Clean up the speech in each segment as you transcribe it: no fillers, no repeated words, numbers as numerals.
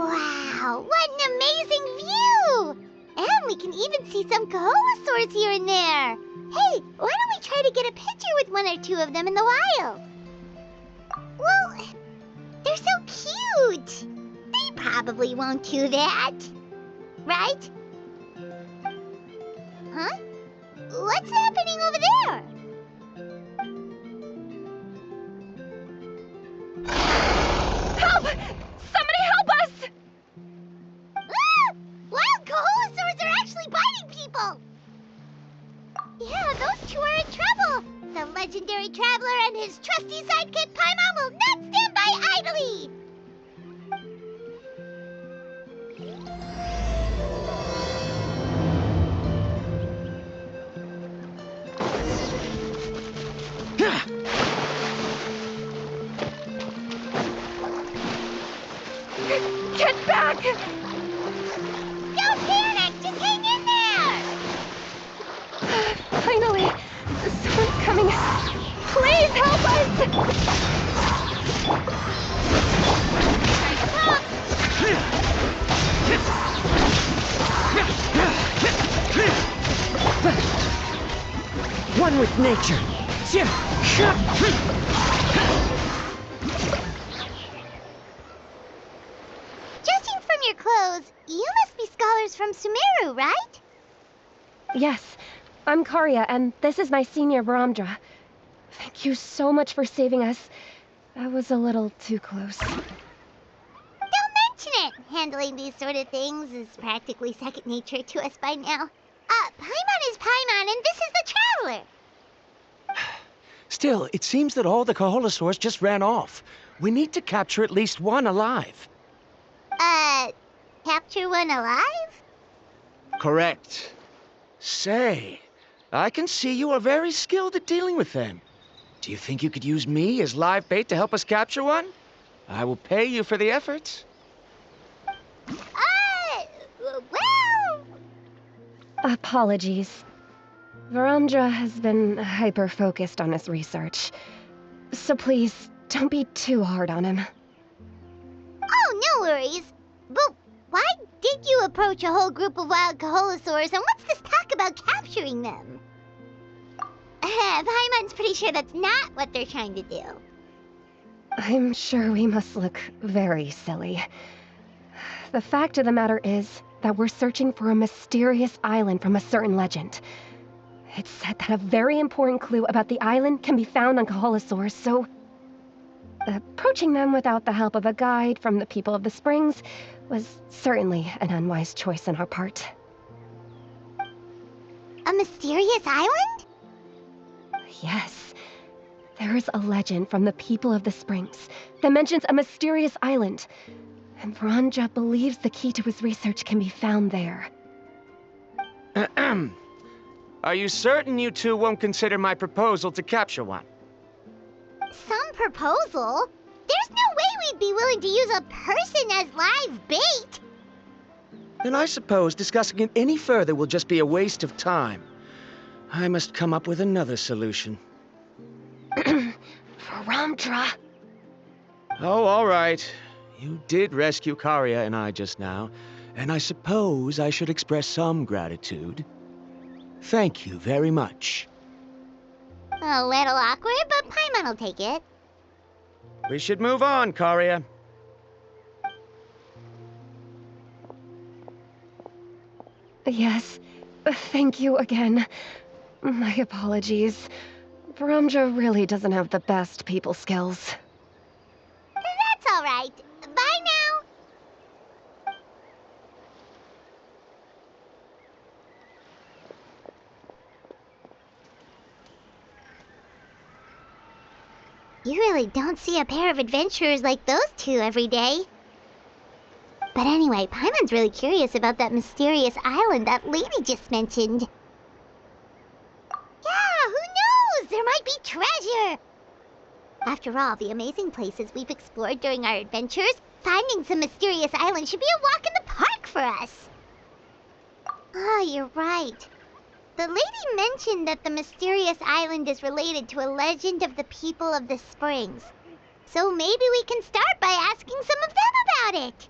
Wow, what an amazing view! And we can even see some Kaholosaurs here and there. Hey, why don't we try to get a picture with one or two of them in the wild? Well, they're so cute. They probably won't do that. Right? Huh? What's happening over there? Help! Somebody help us! Ah! Wild Kaholosaurs are actually biting people! Yeah, those two are in trouble! The legendary traveler and his trusty sidekick Paimon will not stand by idly! Get back! Don't panic! Just hang in there! Finally, someone's coming. Please help us! One with nature. Judging from your clothes, you must be scholars from Sumeru, right? Yes, I'm Karya, and this is my senior Baramdra. Thank you so much for saving us. That was a little too close. Don't mention it! Handling these sort of things is practically second nature to us by now. Paimon is Paimon, and this is the Traveler! Still, it seems that all the Kaholosaurs just ran off. We need to capture at least one alive. Capture one alive? Correct. Say, I can see you are very skilled at dealing with them. Do you think you could use me as live bait to help us capture one? I will pay you for the efforts. Well... Apologies. Baramdra has been hyper-focused on his research. So please, don't be too hard on him. Oh, no worries. But why did you approach a whole group of wild Kaholosaurs, and what's this talk about capturing them? Paimon's pretty sure that's not what they're trying to do. I'm sure we must look very silly. The fact of the matter is that we're searching for a mysterious island from a certain legend. It's said that a very important clue about the island can be found on Kaholosaurs, so... approaching them without the help of a guide from the people of the Springs was certainly an unwise choice on our part. A mysterious island? Yes. There is a legend from the people of the Springs that mentions a mysterious island, and Baramdra believes the key to his research can be found there. Are you certain you two won't consider my proposal to capture one? Some proposal? There's no way we'd be willing to use a person as live bait! Then I suppose discussing it any further will just be a waste of time. I must come up with another solution. Baramdra! Oh, all right. You did rescue Karya and I just now, and I suppose I should express some gratitude. Thank you very much. A little awkward, but Paimon will take it. We should move on, Karya. Yes, thank you again. My apologies. Baramdra really doesn't have the best people skills. That's all right. Bye now. You really don't see a pair of adventurers like those two every day. But anyway, Paimon's really curious about that mysterious island that lady just mentioned. Yeah, who knows? There might be treasure! After all, the amazing places we've explored during our adventures, finding some mysterious island should be a walk in the park for us. Oh, you're right. The lady mentioned that the mysterious island is related to a legend of the people of the Springs. So maybe we can start by asking some of them about it.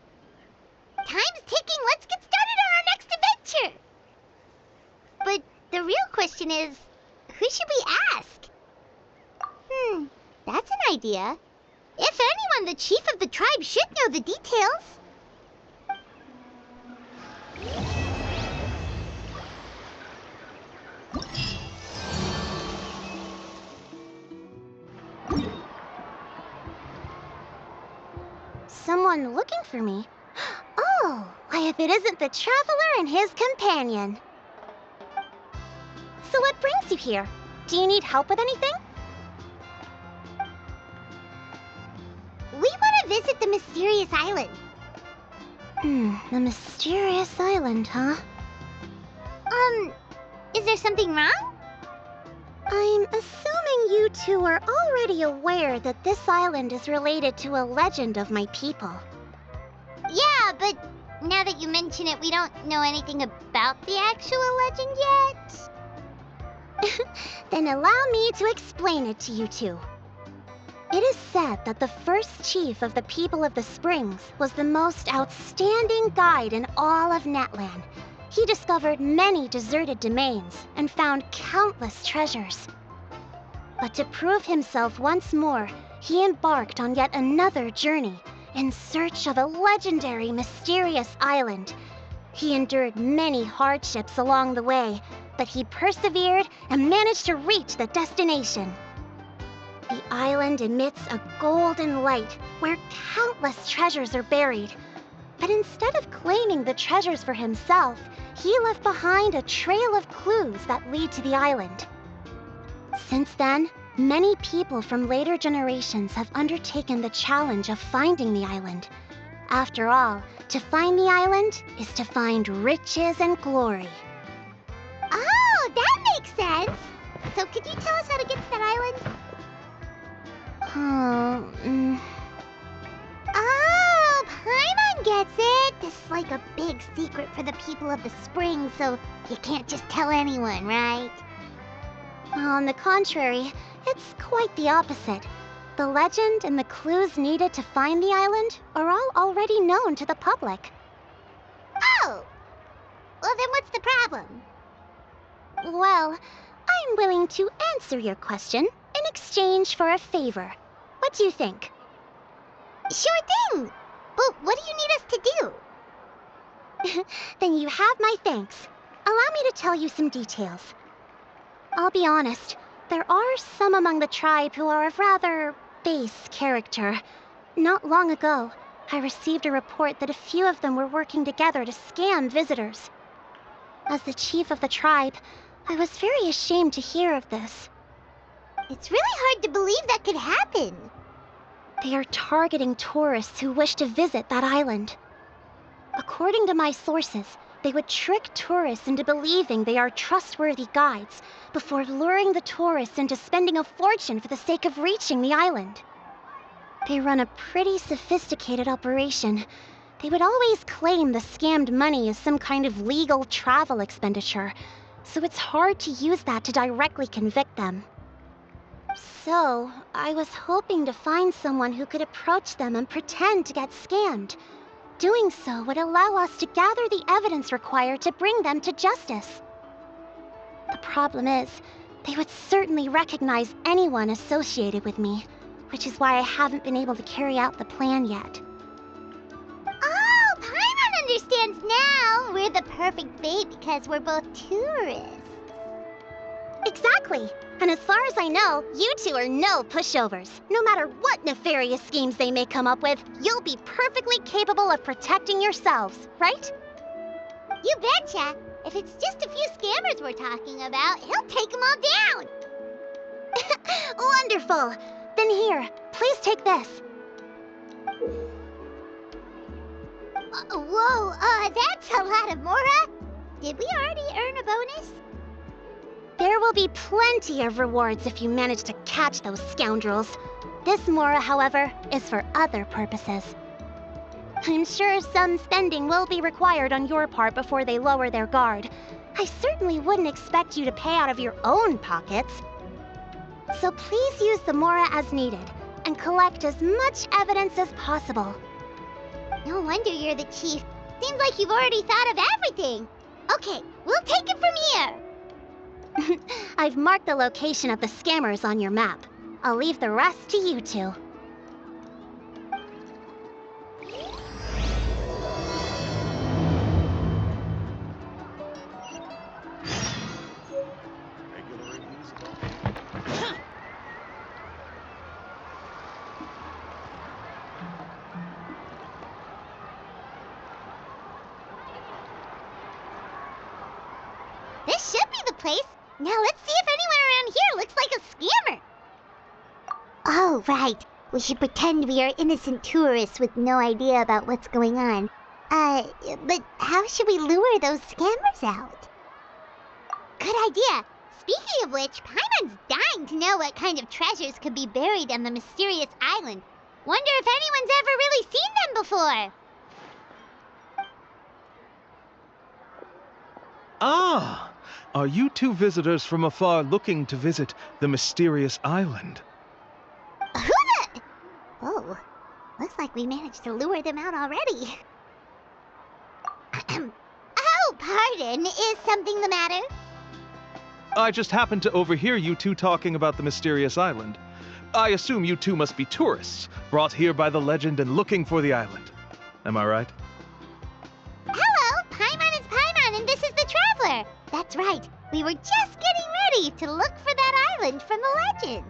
Time's ticking. Let's get started on our next adventure. But the real question is, who should we ask? That's an idea. If anyone, the chief of the tribe should know the details. Someone looking for me? Oh, why if it isn't the traveler and his companion. So what brings you here? Do you need help with anything? We want to visit the mysterious island. The mysterious island, huh? Is there something wrong? I'm assuming you two are already aware that this island is related to a legend of my people. Yeah, but now that you mention it, we don't know anything about the actual legend yet. Then allow me to explain it to you two. It is said that the first chief of the people of the Springs was the most outstanding guide in all of Netland. He discovered many deserted domains and found countless treasures. But to prove himself once more, he embarked on yet another journey in search of a legendary, mysterious island. He endured many hardships along the way, but he persevered and managed to reach the destination. The island emits a golden light where countless treasures are buried. But instead of claiming the treasures for himself, he left behind a trail of clues that lead to the island. Since then, many people from later generations have undertaken the challenge of finding the island. After all, to find the island is to find riches and glory. Oh, that makes sense! So could you tell us how to get to that island? Oh, Paimon gets it! This is like a big secret for the people of the spring, so you can't just tell anyone, right? On the contrary, it's quite the opposite. The legend and the clues needed to find the island are all already known to the public. Oh! Well, then what's the problem? Well, I'm willing to answer your question in exchange for a favor. What do you think? Sure thing! But what do you need us to do? Then you have my thanks. Allow me to tell you some details. I'll be honest, there are some among the tribe who are of rather base character. Not long ago, I received a report that a few of them were working together to scam visitors. As the chief of the tribe, I was very ashamed to hear of this. It's really hard to believe that could happen. They are targeting tourists who wish to visit that island. According to my sources, they would trick tourists into believing they are trustworthy guides before luring the tourists into spending a fortune for the sake of reaching the island. They run a pretty sophisticated operation. They would always claim the scammed money as some kind of legal travel expenditure, so it's hard to use that to directly convict them. So, I was hoping to find someone who could approach them and pretend to get scammed. Doing so would allow us to gather the evidence required to bring them to justice. The problem is, they would certainly recognize anyone associated with me, which is why I haven't been able to carry out the plan yet. Oh, Paimon understands now! We're the perfect bait because we're both tourists. Exactly! And as far as I know, you two are no pushovers. No matter what nefarious schemes they may come up with, you'll be perfectly capable of protecting yourselves, right? You betcha! If it's just a few scammers we're talking about, he'll take them all down! Wonderful! Then here, please take this. Whoa, that's a lot of Mora! Did we already earn a bonus? There will be plenty of rewards if you manage to catch those scoundrels. This Mora, however, is for other purposes. I'm sure some spending will be required on your part before they lower their guard. I certainly wouldn't expect you to pay out of your own pockets. So please use the Mora as needed, and collect as much evidence as possible. No wonder you're the chief. Seems like you've already thought of everything. Okay, we'll take it from here. I've marked the location of the scammers on your map. I'll leave the rest to you two. This should be the place. Now let's see if anyone around here looks like a scammer. Oh, right. We should pretend we are innocent tourists with no idea about what's going on. But how should we lure those scammers out? Good idea. Speaking of which, Paimon's dying to know what kind of treasures could be buried on the mysterious island. Wonder if anyone's ever really seen them before. Ah! Are you two visitors from afar looking to visit the mysterious island? Who the... Oh, looks like we managed to lure them out already. Oh, pardon. Is something the matter? I just happened to overhear you two talking about the mysterious island. I assume you two must be tourists, brought here by the legend and looking for the island. Am I right? Hello, Paimon is Paimon, and this is the Traveler. That's right. We were just getting ready to look for that island from the legend.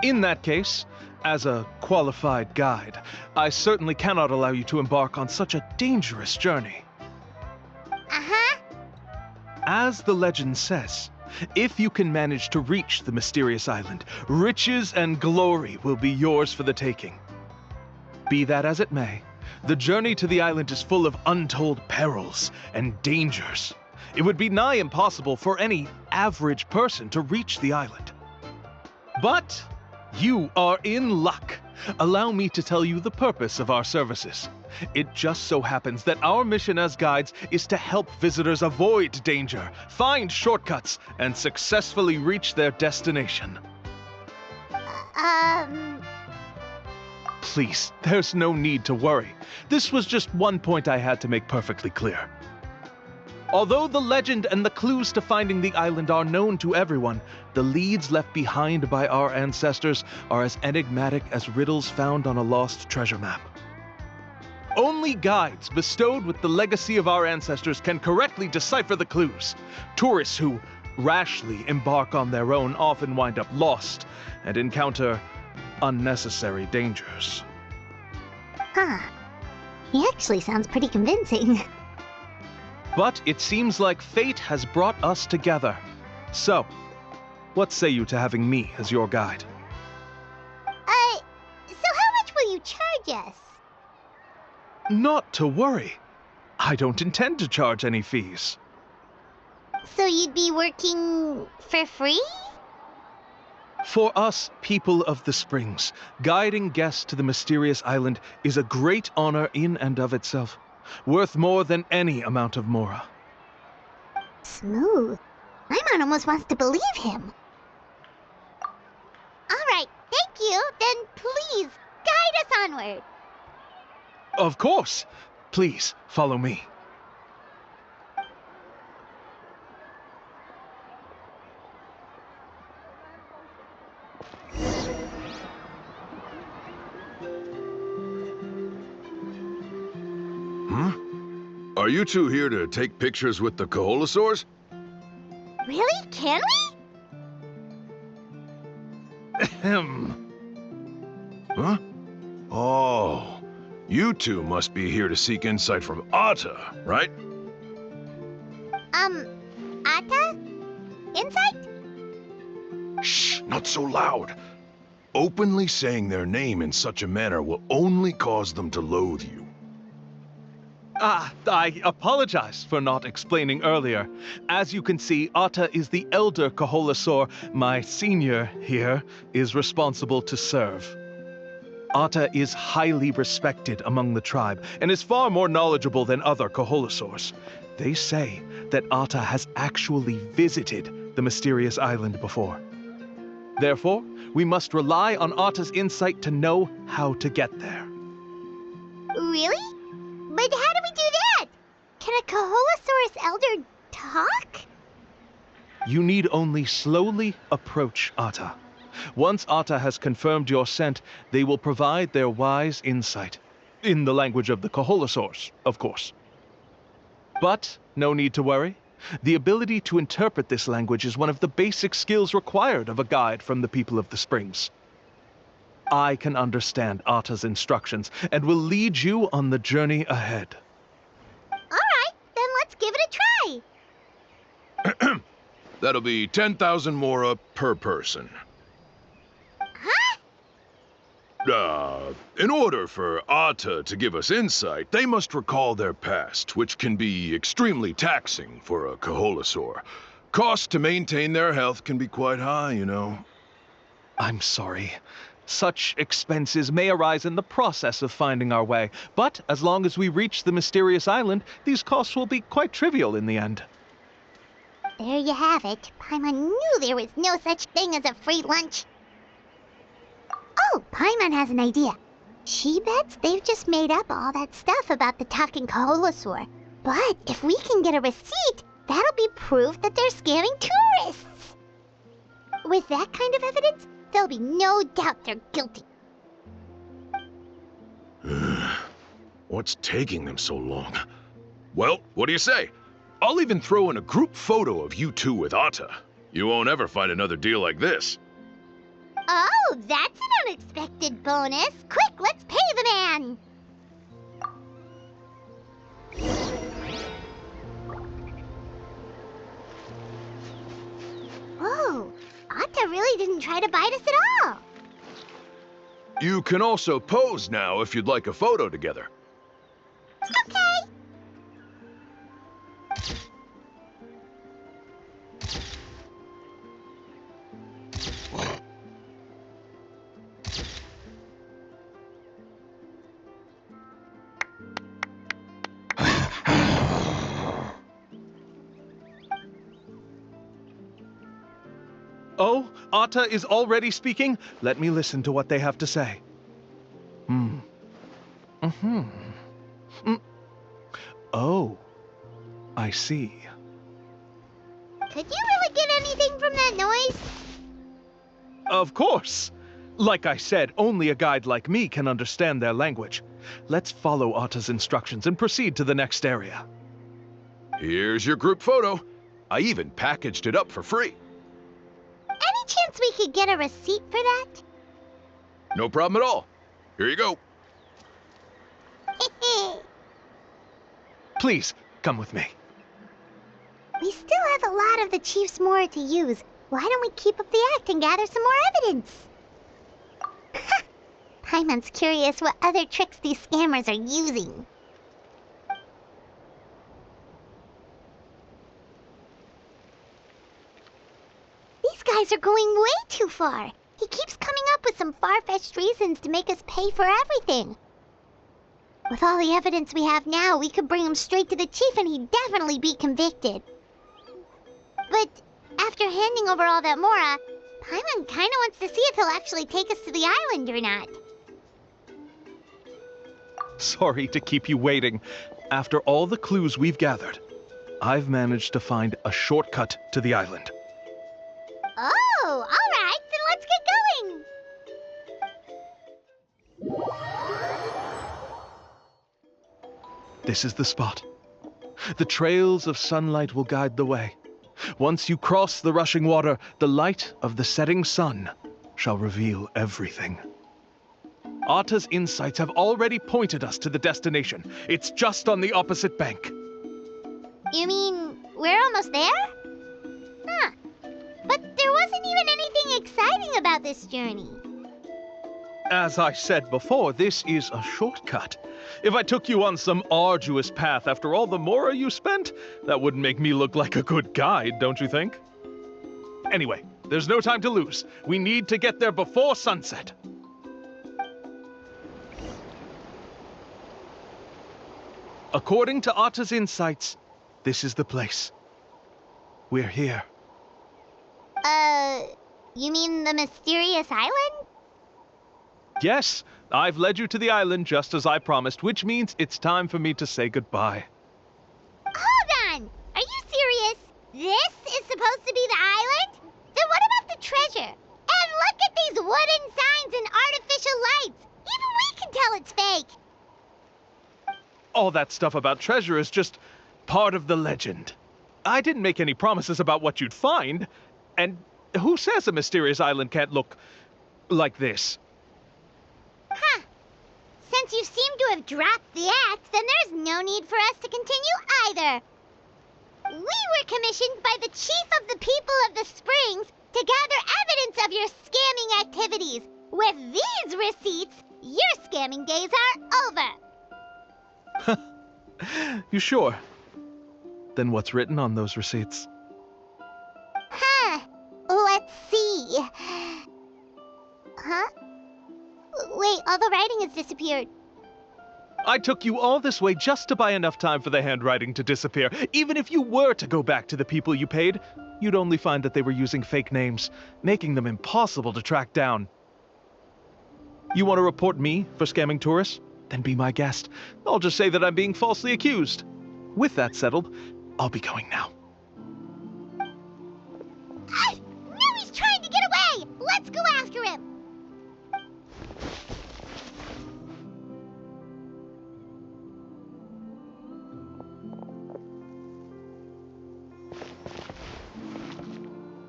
In that case, as a qualified guide, I certainly cannot allow you to embark on such a dangerous journey. Uh-huh. As the legend says, if you can manage to reach the mysterious island, riches and glory will be yours for the taking. Be that as it may, the journey to the island is full of untold perils and dangers. It would be nigh impossible for any average person to reach the island. But you are in luck. Allow me to tell you the purpose of our services. It just so happens that our mission as guides is to help visitors avoid danger, find shortcuts, and successfully reach their destination. Please, there's no need to worry. This was just one point I had to make perfectly clear. Although the legend and the clues to finding the island are known to everyone, the leads left behind by our ancestors are as enigmatic as riddles found on a lost treasure map. Only guides bestowed with the legacy of our ancestors can correctly decipher the clues. Tourists who rashly embark on their own often wind up lost and encounter unnecessary dangers. Huh. He actually sounds pretty convincing. But it seems like fate has brought us together. So, what say you to having me as your guide? So how much will you charge us? Not to worry. I don't intend to charge any fees. So you'd be working for free? For us, people of the Springs, guiding guests to the mysterious island is a great honor in and of itself, worth more than any amount of mora. Smooth. Paimon almost wants to believe him. All right, thank you. Then please, guide us onward. Of course. Please, follow me. Are you two here to take pictures with the Koholosaurs? Really? Can we? Ahem. Huh? Oh, you two must be here to seek insight from Atta, right? Atta? Insight? Shh, not so loud. Openly saying their name in such a manner will only cause them to loathe you. I apologize for not explaining earlier. As you can see, Atta is the elder Koholosaur. My senior here is responsible to serve. Atta is highly respected among the tribe and is far more knowledgeable than other Koholosaurs. They say that Atta has actually visited the mysterious island before. Therefore, we must rely on Atta's insight to know how to get there. Really? But how do we do that? Can a Kaholosaurus elder talk? You need only slowly approach Atta. Once Atta has confirmed your scent, they will provide their wise insight. In the language of the Kaholosaurs, of course. But no need to worry. The ability to interpret this language is one of the basic skills required of a guide from the people of the Springs. I can understand Atta's instructions and will lead you on the journey ahead. Alright, then let's give it a try. That'll be 10,000 mora per person. Huh? In order for Atta to give us insight, they must recall their past, which can be extremely taxing for a Kaholosaur. Cost to maintain their health can be quite high, you know. I'm sorry. Such expenses may arise in the process of finding our way, but as long as we reach the mysterious island, these costs will be quite trivial in the end. There you have it. Paimon knew there was no such thing as a free lunch. Oh, Paimon has an idea. She bets they've just made up all that stuff about the talking Kaholosaur. But if we can get a receipt, that'll be proof that they're scamming tourists. With that kind of evidence, there'll be no doubt they're guilty. What's taking them so long? Well, what do you say? I'll even throw in a group photo of you two with Atta. You won't ever find another deal like this. Oh, that's an unexpected bonus. Quick, let's pay the man. Whoa, Atta really didn't try to bite us at all. You can also pose now if you'd like a photo together. Okay. Oh, Atta is already speaking? Let me listen to what they have to say. Oh, I see. Could you really get anything from that noise? Of course! Like I said, only a guide like me can understand their language. Let's follow Atta's instructions and proceed to the next area. Here's your group photo. I even packaged it up for free. Any chance we could get a receipt for that? No problem at all. Here you go. Please, come with me. We still have a lot of the Chief's Mora to use. Why don't we keep up the act and gather some more evidence? Paimon's curious what other tricks these scammers are using. These guys are going way too far. He keeps coming up with some far-fetched reasons to make us pay for everything. With all the evidence we have now, we could bring him straight to the chief and he'd definitely be convicted. But after handing over all that Mora, Paimon kinda wants to see if he'll actually take us to the island or not. Sorry to keep you waiting. After all the clues we've gathered, I've managed to find a shortcut to the island. Oh, alright, then let's get going! This is the spot. The trails of sunlight will guide the way. Once you cross the rushing water, the light of the setting sun shall reveal everything. Atta's insights have already pointed us to the destination. It's just on the opposite bank. You mean, we're almost there? Huh. But there wasn't even anything exciting about this journey. As I said before, this is a shortcut. If I took you on some arduous path after all the Mora you spent, that wouldn't make me look like a good guide, don't you think? Anyway, there's no time to lose. We need to get there before sunset. According to Atta's insights, this is the place. We're here. You mean the mysterious island? Yes, I've led you to the island just as I promised, which means it's time for me to say goodbye. Hold on! Are you serious? This is supposed to be the island? Then what about the treasure? And look at these wooden signs and artificial lights! Even we can tell it's fake! All that stuff about treasure is just part of the legend. I didn't make any promises about what you'd find. And who says a mysterious island can't look like this? Huh. Since you seem to have dropped the act, then there's no need for us to continue either. We were commissioned by the chief of the people of the Springs to gather evidence of your scamming activities. With these receipts, your scamming days are over. You sure? Then what's written on those receipts? Huh. Let's see. Huh? Wait, all the writing has disappeared. I took you all this way just to buy enough time for the handwriting to disappear. Even if you were to go back to the people you paid, you'd only find that they were using fake names, making them impossible to track down. You want to report me for scamming tourists? Then be my guest. I'll just say that I'm being falsely accused. With that settled, I'll be going now. Now he's trying to get away! Let's go after him!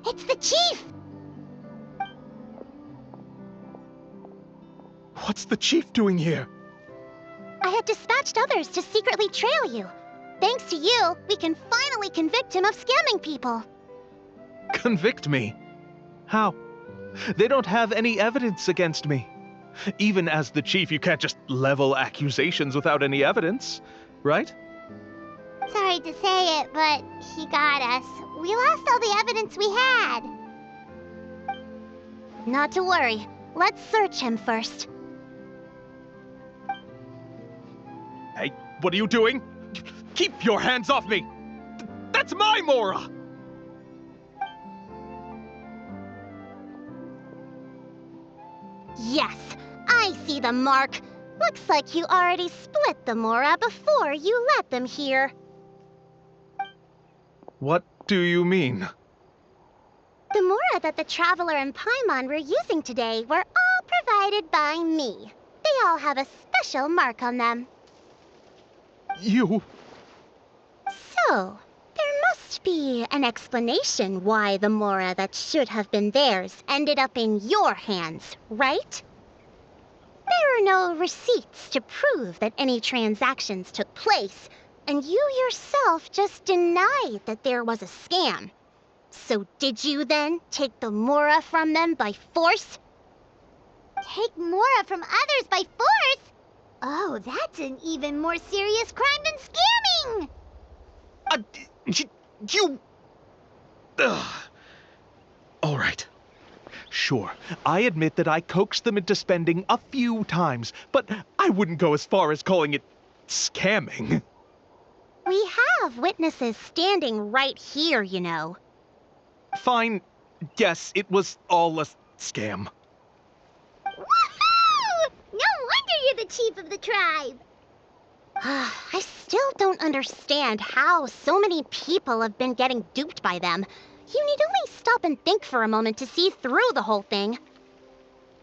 It's the chief! What's the chief doing here? I had dispatched others to secretly trail you. Thanks to you, we can finally convict him of scamming people. Convict me? How? They don't have any evidence against me. Even as the chief, you can't just level accusations without any evidence, right? Sorry to say it, but he got us. We lost all the evidence we had. Not to worry. Let's search him first. Hey, what are you doing? Keep your hands off me! That's my Mora! Yes, I see the mark. Looks like you already split the Mora before you let them here. What do you mean? The Mora that the Traveler and Paimon were using today were all provided by me. They all have a special mark on them. You... So, there must be an explanation why the Mora that should have been theirs ended up in your hands, right? There are no receipts to prove that any transactions took place, and you yourself just denied that there was a scam. So did you then take the Mora from them by force? Take Mora from others by force? Oh, that's an even more serious crime than scamming! You... Ugh. All right. Sure, I admit that I coaxed them into spending a few times, but I wouldn't go as far as calling it scamming. We have witnesses standing right here, you know. Fine. Yes, it was all a scam. Woohoo! No wonder you're the chief of the tribe! I still don't understand how so many people have been getting duped by them. You need only stop and think for a moment to see through the whole thing.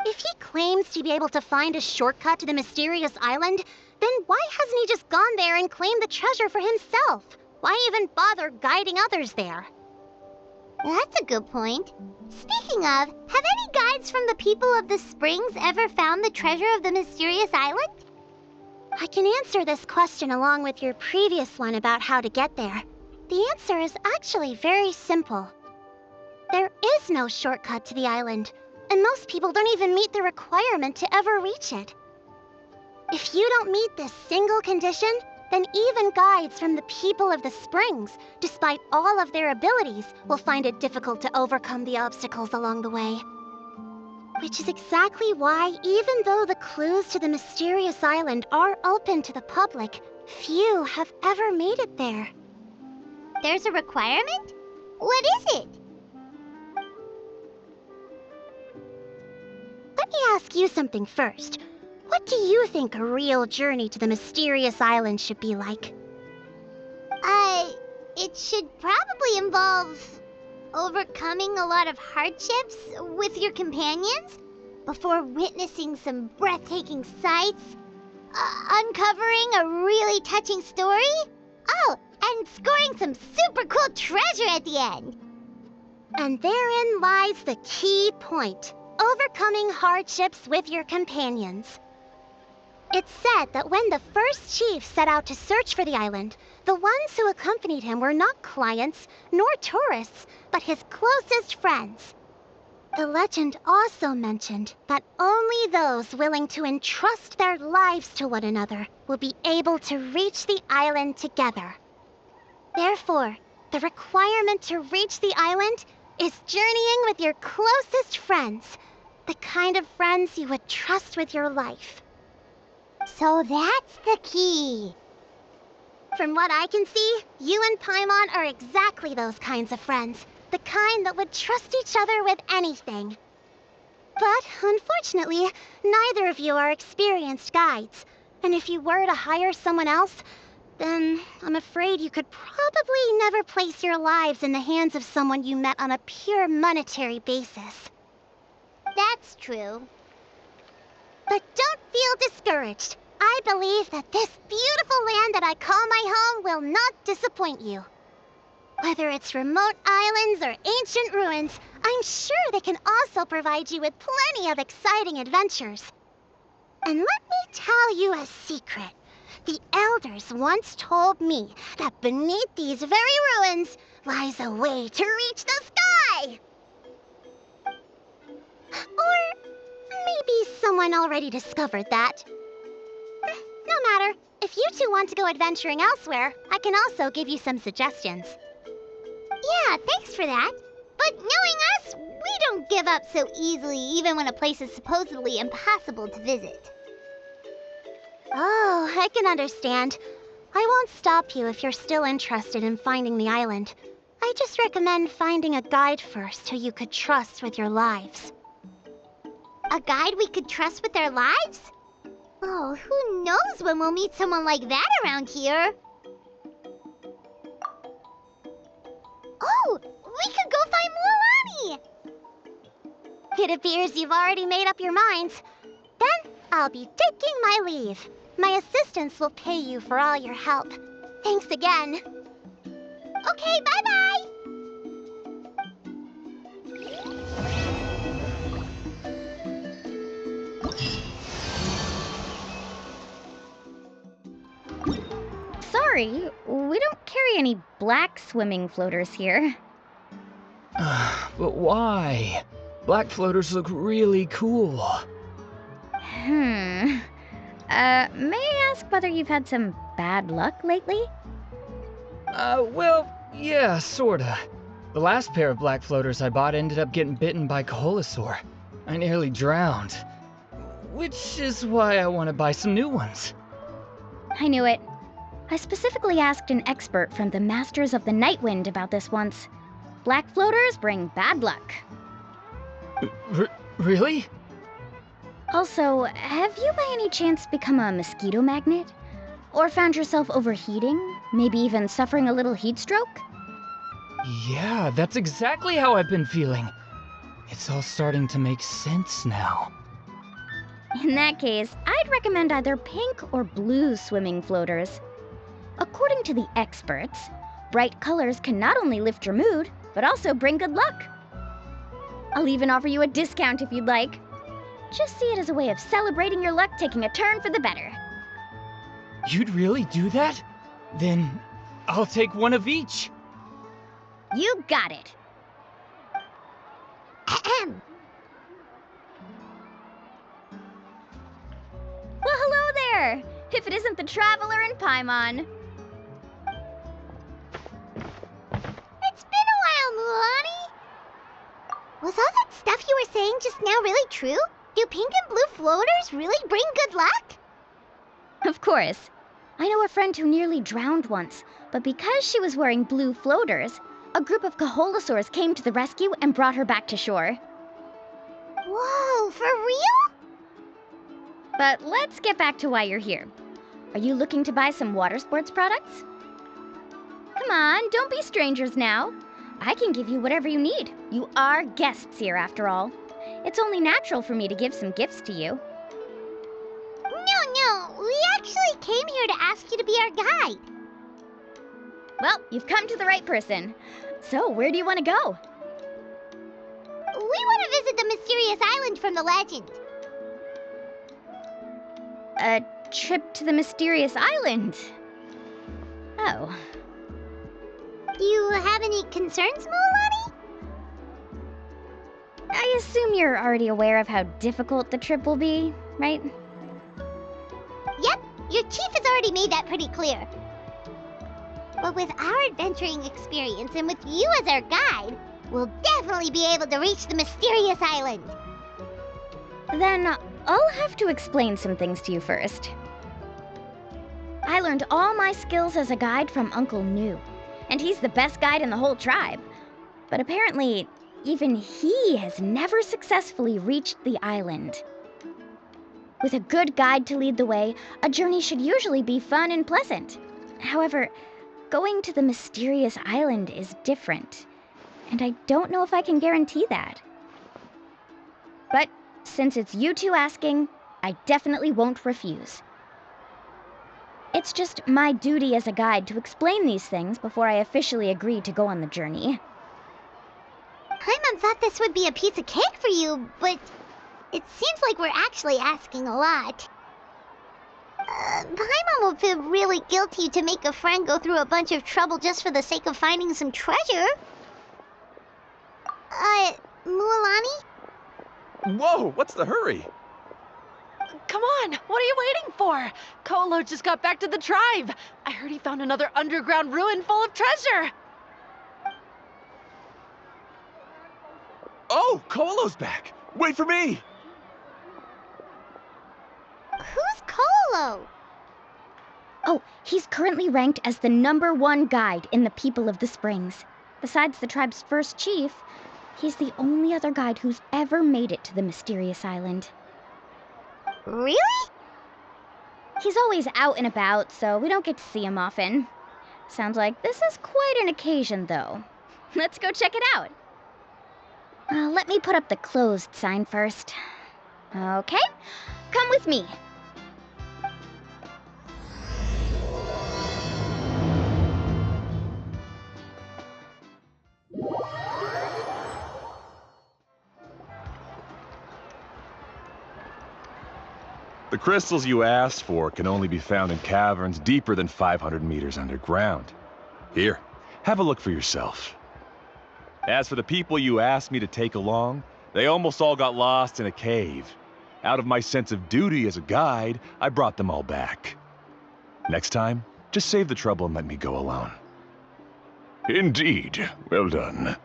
If he claims to be able to find a shortcut to the mysterious island, then why hasn't he just gone there and claimed the treasure for himself? Why even bother guiding others there? That's a good point. Speaking of, have any guides from the people of the Springs ever found the treasure of the mysterious island? I can answer this question along with your previous one about how to get there. The answer is actually very simple. There is no shortcut to the island, and most people don't even meet the requirement to ever reach it. If you don't meet this single condition, then even guides from the people of the Springs, despite all of their abilities, will find it difficult to overcome the obstacles along the way. Which is exactly why, even though the clues to the mysterious island are open to the public, few have ever made it there. There's a requirement? What is it? Let me ask you something first. What do you think a real journey to the mysterious island should be like? It should probably involve overcoming a lot of hardships with your companions before witnessing some breathtaking sights, uncovering a really touching story, oh, and scoring some super cool treasure at the end. And therein lies the key point: overcoming hardships with your companions. It's said that when the first chief set out to search for the island, the ones who accompanied him were not clients nor tourists, but his closest friends. The legend also mentioned that only those willing to entrust their lives to one another will be able to reach the island together. Therefore, the requirement to reach the island is journeying with your closest friends, the kind of friends you would trust with your life. So that's the key. From what I can see, you and Paimon are exactly those kinds of friends, the kind that would trust each other with anything. But unfortunately, neither of you are experienced guides, and if you were to hire someone else, then I'm afraid you could probably never place your lives in the hands of someone you met on a pure monetary basis. That's true. But don't feel discouraged. I believe that this beautiful land that I call my home will not disappoint you. Whether it's remote islands or ancient ruins, I'm sure they can also provide you with plenty of exciting adventures. And let me tell you a secret. The elders once told me that beneath these very ruins lies a way to reach the sky. Or maybe someone already discovered that. No matter. If you two want to go adventuring elsewhere, I can also give you some suggestions. Yeah, thanks for that. But knowing us, we don't give up so easily even when a place is supposedly impossible to visit. Oh, I can understand. I won't stop you if you're still interested in finding the island. I just recommend finding a guide first who you could trust with your lives. A guide we could trust with our lives? Oh, who knows when we'll meet someone like that around here? Oh, we could go find Mualani! It appears you've already made up your minds. Then I'll be taking my leave. My assistants will pay you for all your help. Thanks again. Okay, bye-bye! Sorry, we don't carry any black swimming floaters here. But why? Black floaters look really cool. May I ask whether you've had some bad luck lately? Well, yeah, sorta. The last pair of black floaters I bought ended up getting bitten by Kaholasaur. I nearly drowned. Which is why I want to buy some new ones. I knew it. I specifically asked an expert from the Masters of the Nightwind about this once. Black floaters bring bad luck. Really? Also, have you by any chance become a mosquito magnet? Or found yourself overheating? Maybe even suffering a little heat stroke? Yeah, that's exactly how I've been feeling. It's all starting to make sense now. In that case, I'd recommend either pink or blue swimming floaters. According to the experts, bright colors can not only lift your mood, but also bring good luck. I'll even offer you a discount if you'd like. Just see it as a way of celebrating your luck taking a turn for the better. You'd really do that? Then I'll take one of each. You got it. Ahem. Well, hello there! If it isn't the Traveler in Paimon. It's been a while, Mualani. Was all that stuff you were saying just now really true? Do pink and blue floaters really bring good luck? Of course. I know a friend who nearly drowned once, but because she was wearing blue floaters, a group of Kaholasaurs came to the rescue and brought her back to shore. Whoa, for real? But let's get back to why you're here. Are you looking to buy some water sports products? Come on, don't be strangers now. I can give you whatever you need. You are guests here, after all. It's only natural for me to give some gifts to you. No, we actually came here to ask you to be our guide. Well, you've come to the right person. So, where do you want to go? We want to visit the mysterious island from the legend. A trip to the mysterious island? Oh. Do you have any concerns, Moalani? I assume you're already aware of how difficult the trip will be, right? Yep, your chief has already made that pretty clear. But with our adventuring experience and with you as our guide, we'll definitely be able to reach the mysterious island. Then I'll have to explain some things to you first. I learned all my skills as a guide from Uncle Nu, and he's the best guide in the whole tribe. But apparently, even he has never successfully reached the island. With a good guide to lead the way, a journey should usually be fun and pleasant. However, going to the mysterious island is different, and I don't know if I can guarantee that. But since it's you two asking, I definitely won't refuse. It's just my duty as a guide to explain these things before I officially agree to go on the journey. Paimon thought this would be a piece of cake for you, but it seems like we're actually asking a lot. Paimon will feel really guilty to make a friend go through a bunch of trouble just for the sake of finding some treasure. Mualani? Whoa, what's the hurry? Come on, what are you waiting for? Kolo just got back to the tribe. I heard he found another underground ruin full of treasure. Oh, Kolo's back. Wait for me. Who's Kolo? Oh, he's currently ranked as the #1 guide in the People of the Springs. Besides the tribe's first chief, he's the only other guide who's ever made it to the mysterious island. Really? He's always out and about, so we don't get to see him often. Sounds like this is quite an occasion, though. Let's go check it out. Let me put up the closed sign first. Okay, come with me. The crystals you asked for can only be found in caverns deeper than 500 meters underground. Here, have a look for yourself. As for the people you asked me to take along, they almost all got lost in a cave. Out of my sense of duty as a guide, I brought them all back. Next time, just save the trouble and let me go alone. Indeed. Well done.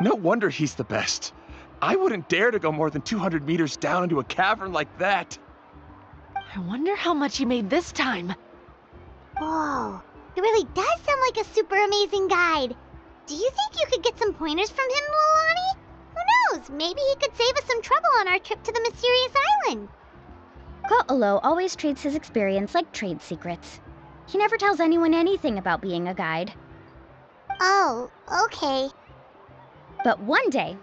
No wonder he's the best. I wouldn't dare to go more than 200 meters down into a cavern like that. I wonder how much he made this time. Whoa, it really does sound like a super amazing guide. Do you think you could get some pointers from him, Mualani? Who knows, maybe he could save us some trouble on our trip to the mysterious island. Ko'olo always treats his experience like trade secrets. He never tells anyone anything about being a guide. Oh, okay. But one day,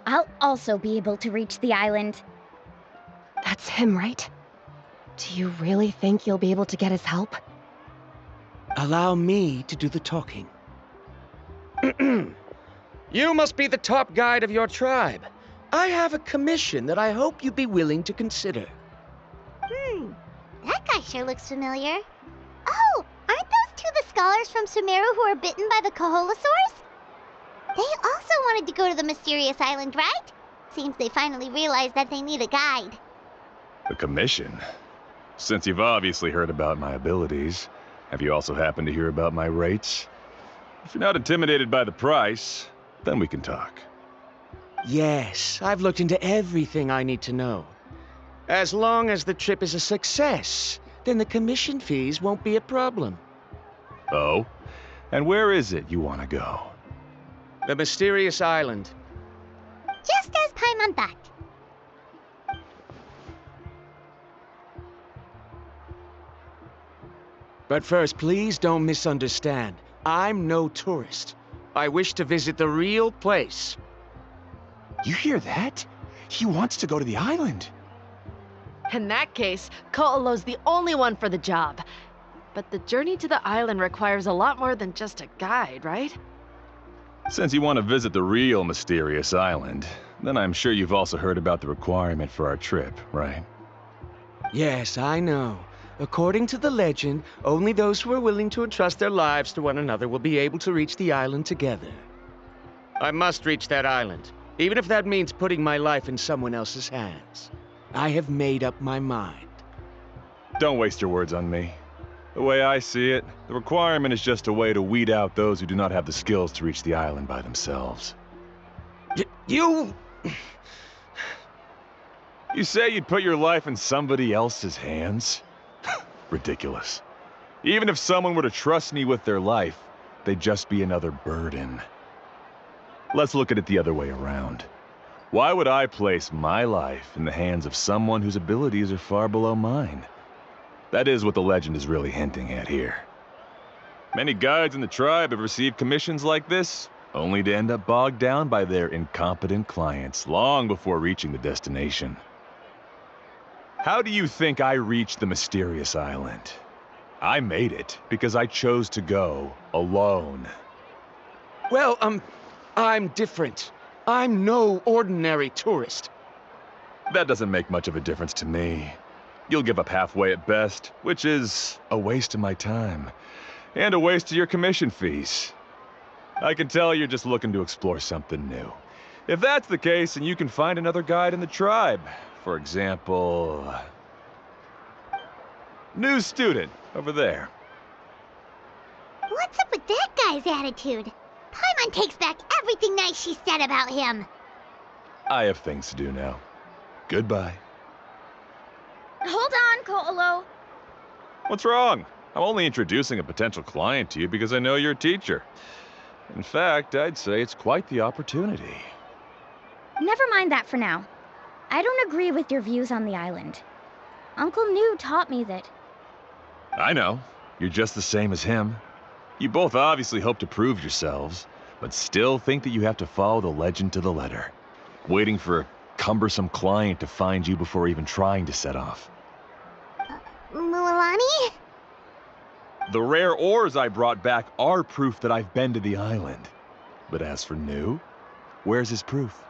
I'll also be able to reach the island. That's him, right? Do you really think you'll be able to get his help? Allow me to do the talking. You must be the top guide of your tribe. I have a commission that I hope you'd be willing to consider. That guy sure looks familiar. Oh, aren't those two the scholars from Sumeru who are bitten by the Kaholosaurs? They also wanted to go to the mysterious island, right? Seems they finally realized that they need a guide. A commission? Since you've obviously heard about my abilities, have you also happened to hear about my rates? If you're not intimidated by the price, then we can talk. Yes, I've looked into everything I need to know. As long as the trip is a success, then the commission fees won't be a problem. Oh? And where is it you want to go? The mysterious island. Just as Paimon thought. But first, please don't misunderstand. I'm no tourist. I wish to visit the real place. You hear that? He wants to go to the island. In that case, Ko'olo's the only one for the job. But the journey to the island requires a lot more than just a guide, right? Since you want to visit the real mysterious island, then I'm sure you've also heard about the requirement for our trip, right? Yes, I know. According to the legend, only those who are willing to entrust their lives to one another will be able to reach the island together. I must reach that island, even if that means putting my life in someone else's hands. I have made up my mind. Don't waste your words on me. The way I see it, the requirement is just a way to weed out those who do not have the skills to reach the island by themselves. You... You say you'd put your life in somebody else's hands? Ridiculous. Even if someone were to trust me with their life, they'd just be another burden. Let's look at it the other way around. Why would I place my life in the hands of someone whose abilities are far below mine? That is what the legend is really hinting at here. Many guides in the tribe have received commissions like this, only to end up bogged down by their incompetent clients long before reaching the destination. How do you think I reached the mysterious island? I made it because I chose to go alone. Well, I'm different. I'm no ordinary tourist. That doesn't make much of a difference to me. You'll give up halfway at best, which is a waste of my time. And a waste of your commission fees. I can tell you're just looking to explore something new. If that's the case, then you can find another guide in the tribe. For example... new student, over there. What's up with that guy's attitude? Paimon takes back everything nice she said about him. I have things to do now. Goodbye. Hold on, Ko'olo. What's wrong? I'm only introducing a potential client to you because I know you're a teacher. In fact, I'd say it's quite the opportunity. Never mind that for now. I don't agree with your views on the island. Uncle New taught me that... I know. You're just the same as him. You both obviously hope to prove yourselves, but still think that you have to follow the legend to the letter, waiting for a cumbersome client to find you before even trying to set off. Mualani? The rare ores I brought back are proof that I've been to the island. But as for New, where's his proof?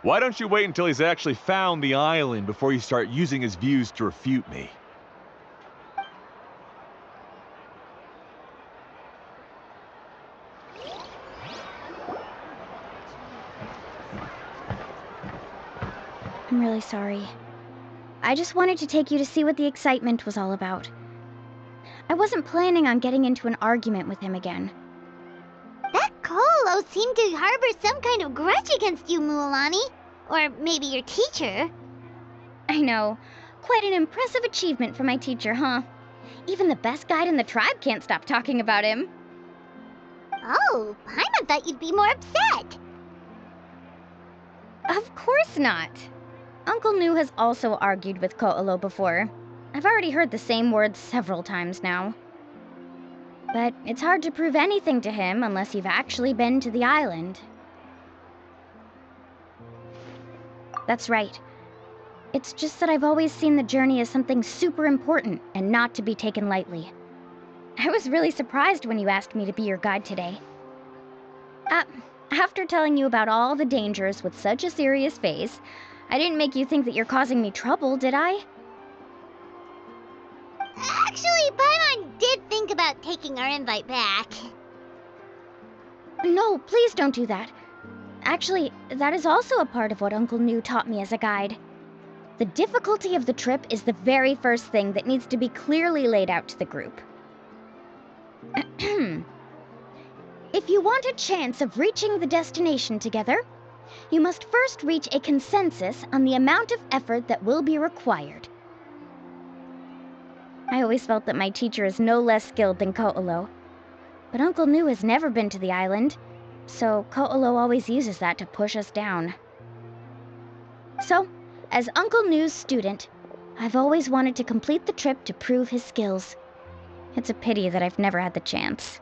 Why don't you wait until he's actually found the island before you start using his views to refute me? I'm really sorry. I just wanted to take you to see what the excitement was all about. I wasn't planning on getting into an argument with him again. That Ko'olo seemed to harbor some kind of grudge against you, Mualani. Or maybe your teacher. I know. Quite an impressive achievement for my teacher, huh? Even the best guide in the tribe can't stop talking about him. Oh, Paimon thought you'd be more upset. Of course not. Uncle New has also argued with Ko'olo before. I've already heard the same words several times now. But it's hard to prove anything to him unless you've actually been to the island. That's right. It's just that I've always seen the journey as something super important and not to be taken lightly. I was really surprised when you asked me to be your guide today. After telling you about all the dangers with such a serious face, I didn't make you think that you're causing me trouble, did I? Actually, Paimon did think about taking our invite back. No, please don't do that. Actually, that is also a part of what Uncle New taught me as a guide. The difficulty of the trip is the very first thing that needs to be clearly laid out to the group. If you want a chance of reaching the destination together, you must first reach a consensus on the amount of effort that will be required. I always felt that my teacher is no less skilled than Ko'olo, but Uncle New has never been to the island, so Ko'olo always uses that to push us down. So, as Uncle New's student, I've always wanted to complete the trip to prove his skills. It's a pity that I've never had the chance.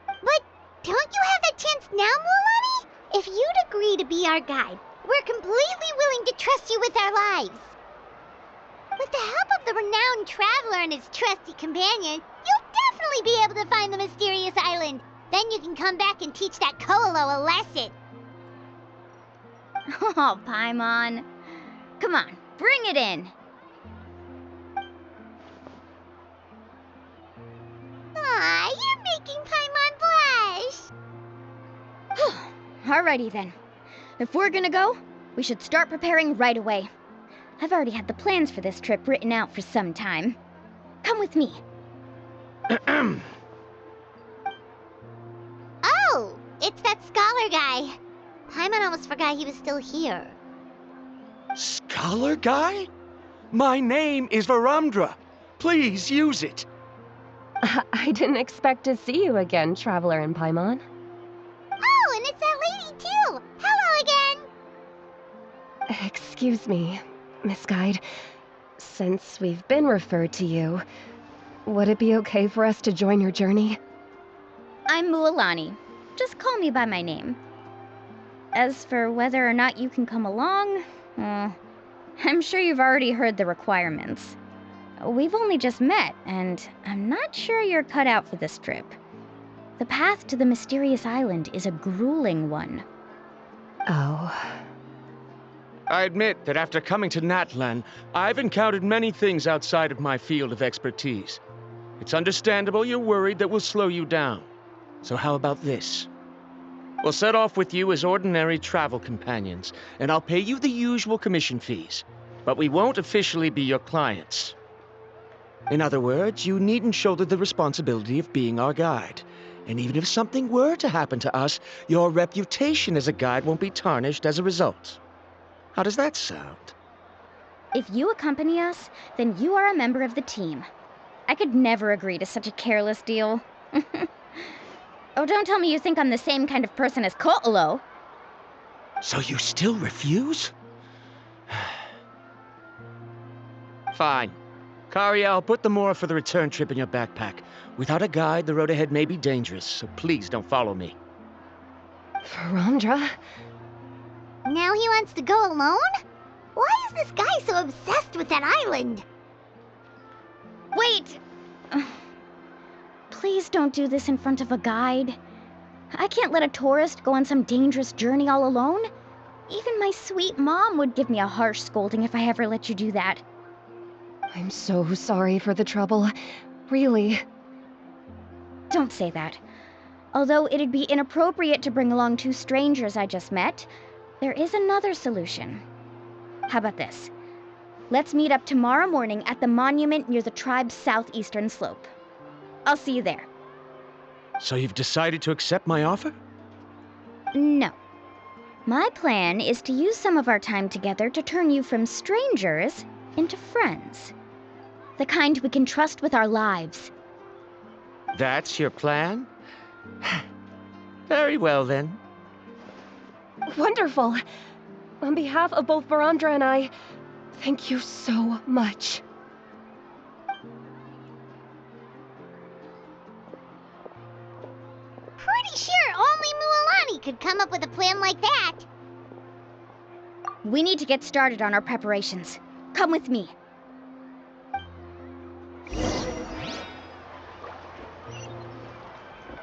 But don't you have that chance now, Mualani? If you'd agree to be our guide, we're completely willing to trust you with our lives. With the help of the renowned traveler and his trusty companion, you'll definitely be able to find the mysterious island. Then you can come back and teach that Koalo a lesson. Oh, Paimon. Come on, bring it in. Aw, you're making Paimon blush. Alrighty then. If we're gonna go, we should start preparing right away. I've already had the plans for this trip written out for some time. Come with me. Oh, it's that scholar guy. Paimon almost forgot he was still here. Scholar guy? My name is Varamdra. Please use it. I didn't expect to see you again, Traveler and Paimon. Oh, and it's that lady too. Hello again. Excuse me, Miss Guide. Since we've been referred to you, would it be okay for us to join your journey? I'm Mualani. Just call me by my name. As for whether or not you can come along, I'm sure you've already heard the requirements. We've only just met, and I'm not sure you're cut out for this trip. The path to the mysterious island is a grueling one. Oh. I admit that after coming to Natlan, I've encountered many things outside of my field of expertise. It's understandable you're worried that we'll slow you down. So how about this? We'll set off with you as ordinary travel companions, and I'll pay you the usual commission fees. But we won't officially be your clients. In other words, you needn't shoulder the responsibility of being our guide. And even if something were to happen to us, your reputation as a guide won't be tarnished as a result. How does that sound? If you accompany us, then you are a member of the team. I could never agree to such a careless deal. Oh, don't tell me you think I'm the same kind of person as Koalo. So you still refuse? Fine. Kariel, put the Mora for the return trip in your backpack. Without a guide, the road ahead may be dangerous, so please don't follow me. Varamdra? Now he wants to go alone? Why is this guy so obsessed with that island? Wait! Please don't do this in front of a guide. I can't let a tourist go on some dangerous journey all alone. Even my sweet mom would give me a harsh scolding if I ever let you do that. I'm so sorry for the trouble. Really. Don't say that. Although it'd be inappropriate to bring along two strangers I just met, there is another solution. How about this? Let's meet up tomorrow morning at the monument near the tribe's southeastern slope. I'll see you there. So you've decided to accept my offer? No. My plan is to use some of our time together to turn you from strangers into friends. The kind we can trust with our lives. That's your plan? Very well, then. Wonderful. On behalf of both Varamdra and I, thank you so much. Pretty sure only Mualani could come up with a plan like that. We need to get started on our preparations. Come with me.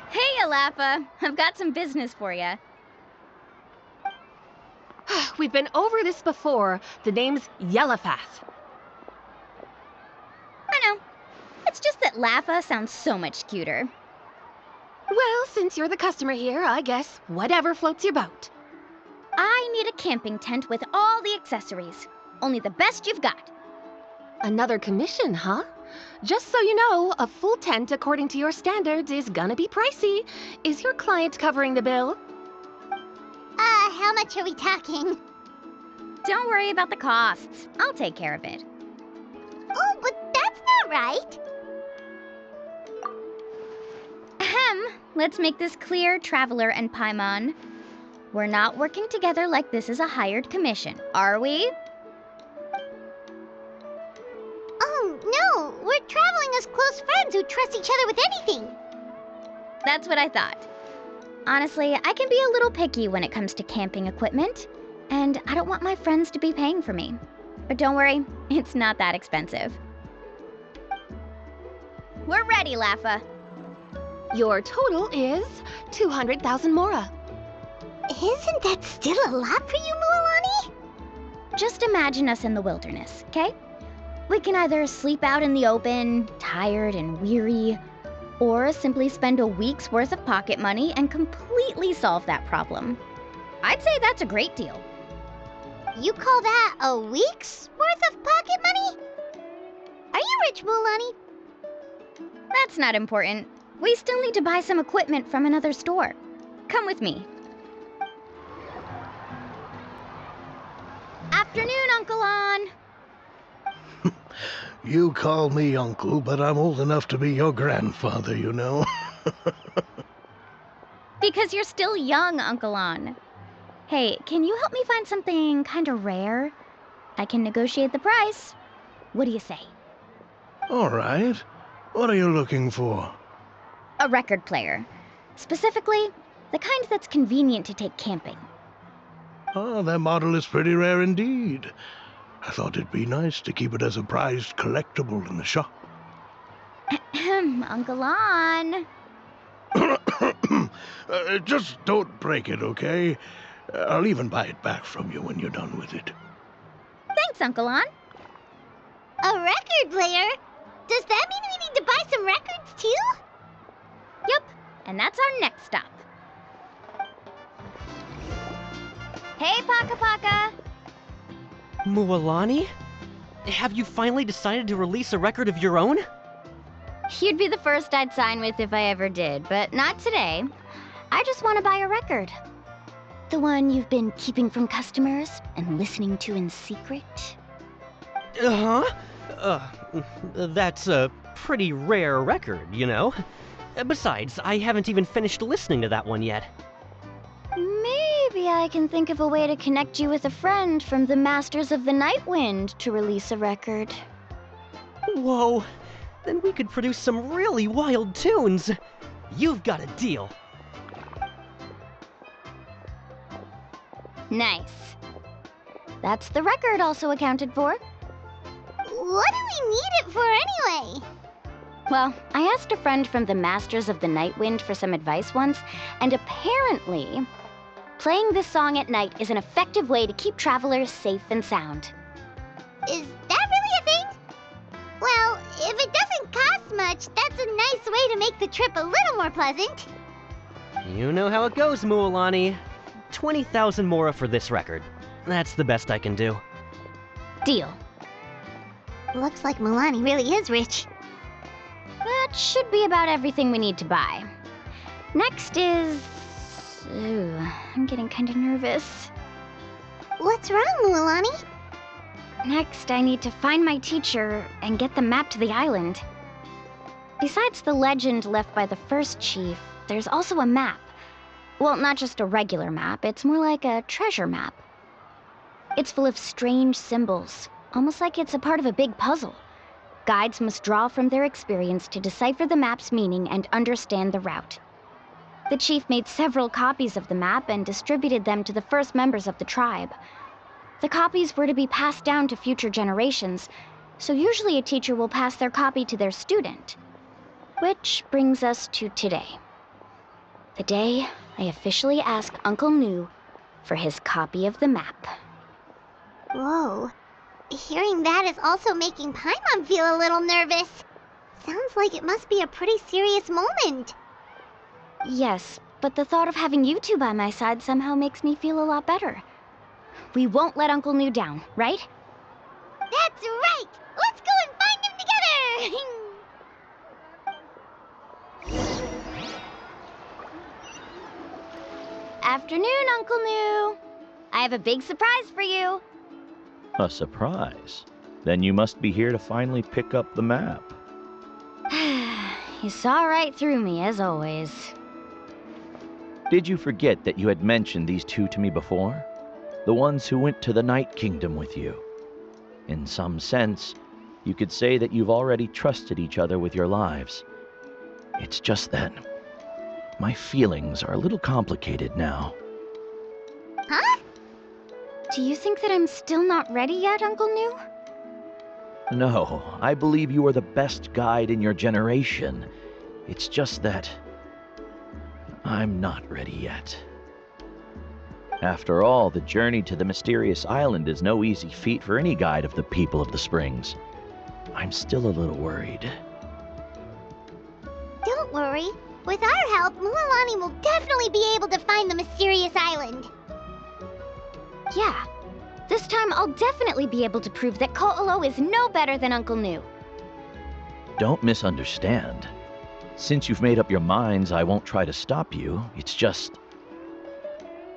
Hey, Alapha. I've got some business for you. We've been over this before. The name's Yellowfath. I know. It's just that Lapha sounds so much cuter. Well, since you're the customer here, I guess whatever floats your boat. I need a camping tent with all the accessories. Only the best you've got. Another commission, huh? Just so you know, a full tent according to your standards is gonna be pricey. Is your client covering the bill? How much are we talking? Don't worry about the costs. I'll take care of it. Oh, but that's not right. Ahem. Let's make this clear, Traveler and Paimon. We're not working together like this is a hired commission, are we? Oh, no, we're traveling as close friends friends who trust each other with anything. That's what I thought. Honestly, I can be a little picky when it comes to camping equipment, and I don't want my friends to be paying for me. But don't worry, it's not that expensive. We're ready, Laffa. Your total is 200,000 mora. Isn't that still a lot for you, Mualani? Just imagine us in the wilderness, okay? We can either sleep out in the open, tired and weary, or simply spend a week's worth of pocket money and completely solve that problem. I'd say that's a great deal. You call that a week's worth of pocket money? Are you rich, Mualani? That's not important. We still need to buy some equipment from another store. Come with me. Afternoon, Uncle On. You call me uncle, but I'm old enough to be your grandfather, you know. Because you're still young, Uncle On. Hey, can you help me find something kind of rare? I can negotiate the price. What do you say? All right. What are you looking for? A record player. Specifically, the kind that's convenient to take camping. Oh, that model is pretty rare indeed. I thought it'd be nice to keep it as a prized collectible in the shop. Uncle On. Just don't break it, okay? I'll even buy it back from you when you're done with it. Thanks, Uncle On. A record player? Does that mean we need to buy some records too? Yep, and that's our next stop. Hey, Paka Paka! Mualani? Have you finally decided to release a record of your own? You'd be the first I'd sign with if I ever did, but not today. I just want to buy a record. The one you've been keeping from customers and listening to in secret. Uh-huh. That's a pretty rare record, you know? Besides, I haven't even finished listening to that one yet. Maybe I can think of a way to connect you with a friend from the Masters of the Night Wind to release a record. Whoa, then we could produce some really wild tunes. You've got a deal. Nice. That's the record also accounted for. What do we need it for anyway? Well, I asked a friend from the Masters of the Night Wind for some advice once, and apparently, playing this song at night is an effective way to keep travelers safe and sound. Is that really a thing? Well, if it doesn't cost much, that's a nice way to make the trip a little more pleasant. You know how it goes, Mualani. 20,000 mora for this record. That's the best I can do. Deal. Looks like Mualani really is rich. That should be about everything we need to buy. Next is... Ooh, I'm getting kind of nervous. What's wrong, Mualani? Next, I need to find my teacher and get the map to the island. Besides the legend left by the first chief, there's also a map. Well, not just a regular map, it's more like a treasure map. It's full of strange symbols, almost like it's a part of a big puzzle. Guides must draw from their experience to decipher the map's meaning and understand the route. The chief made several copies of the map and distributed them to the first members of the tribe. The copies were to be passed down to future generations, so usually a teacher will pass their copy to their student. Which brings us to today. The day I officially ask Uncle Nu for his copy of the map. Whoa. Hearing that is also making Paimon feel a little nervous. Sounds like it must be a pretty serious moment. Yes, but the thought of having you two by my side somehow makes me feel a lot better. We won't let Uncle Nu down, right? That's right! Let's go and find him together! Afternoon, Uncle Nu. I have a big surprise for you. A surprise? Then you must be here to finally pick up the map. You saw right through me, as always. Did you forget that you had mentioned these two to me before? The ones who went to the Night Kingdom with you. In some sense, You could say that you've already trusted each other with your lives. It's just that my feelings are a little complicated now. Huh? Do you think that I'm still not ready yet, Uncle New? No, I believe you are the best guide in your generation. It's just that I'm not ready yet. After all, the journey to the mysterious island is no easy feat for any guide of the people of the Springs. I'm still a little worried. Don't worry. With our help, Mualani will definitely be able to find the mysterious island. Yeah. This time I'll definitely be able to prove that Ko'olo is no better than Uncle New. Don't misunderstand. Since you've made up your minds, I won't try to stop you. It's just...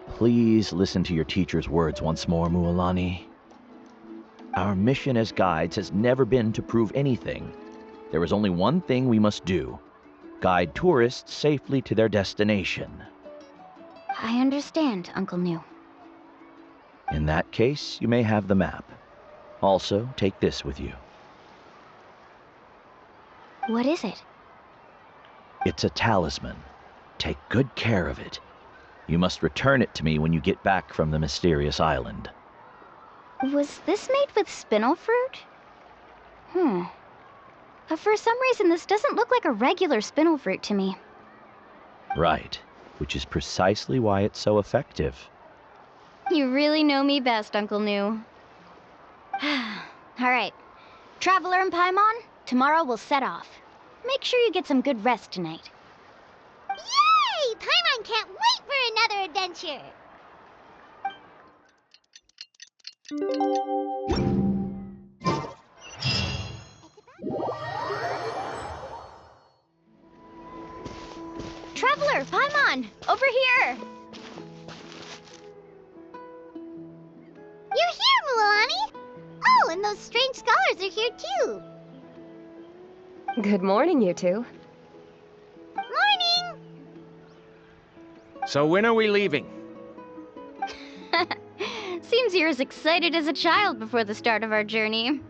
Please listen to your teacher's words once more, Mualani. Our mission as guides has never been to prove anything. There is only one thing we must do. Guide tourists safely to their destination. I understand, Uncle New. In that case, you may have the map. Also, take this with you. What is it? It's a talisman. Take good care of it. You must return it to me when you get back from the mysterious island. Was this made with spinel fruit? But for some reason, this doesn't look like a regular spinel fruit to me. Right, which is precisely why it's so effective. You really know me best, Uncle New. Alright. Traveler and Paimon, tomorrow we'll set off. Make sure you get some good rest tonight. Yay! Paimon can't wait for another adventure! Traveler, Paimon, over here! You're here, Mualani! Oh, and those strange scholars are here too! Good morning, you two. Morning! So when are we leaving? Seems you're as excited as a child before the start of our journey.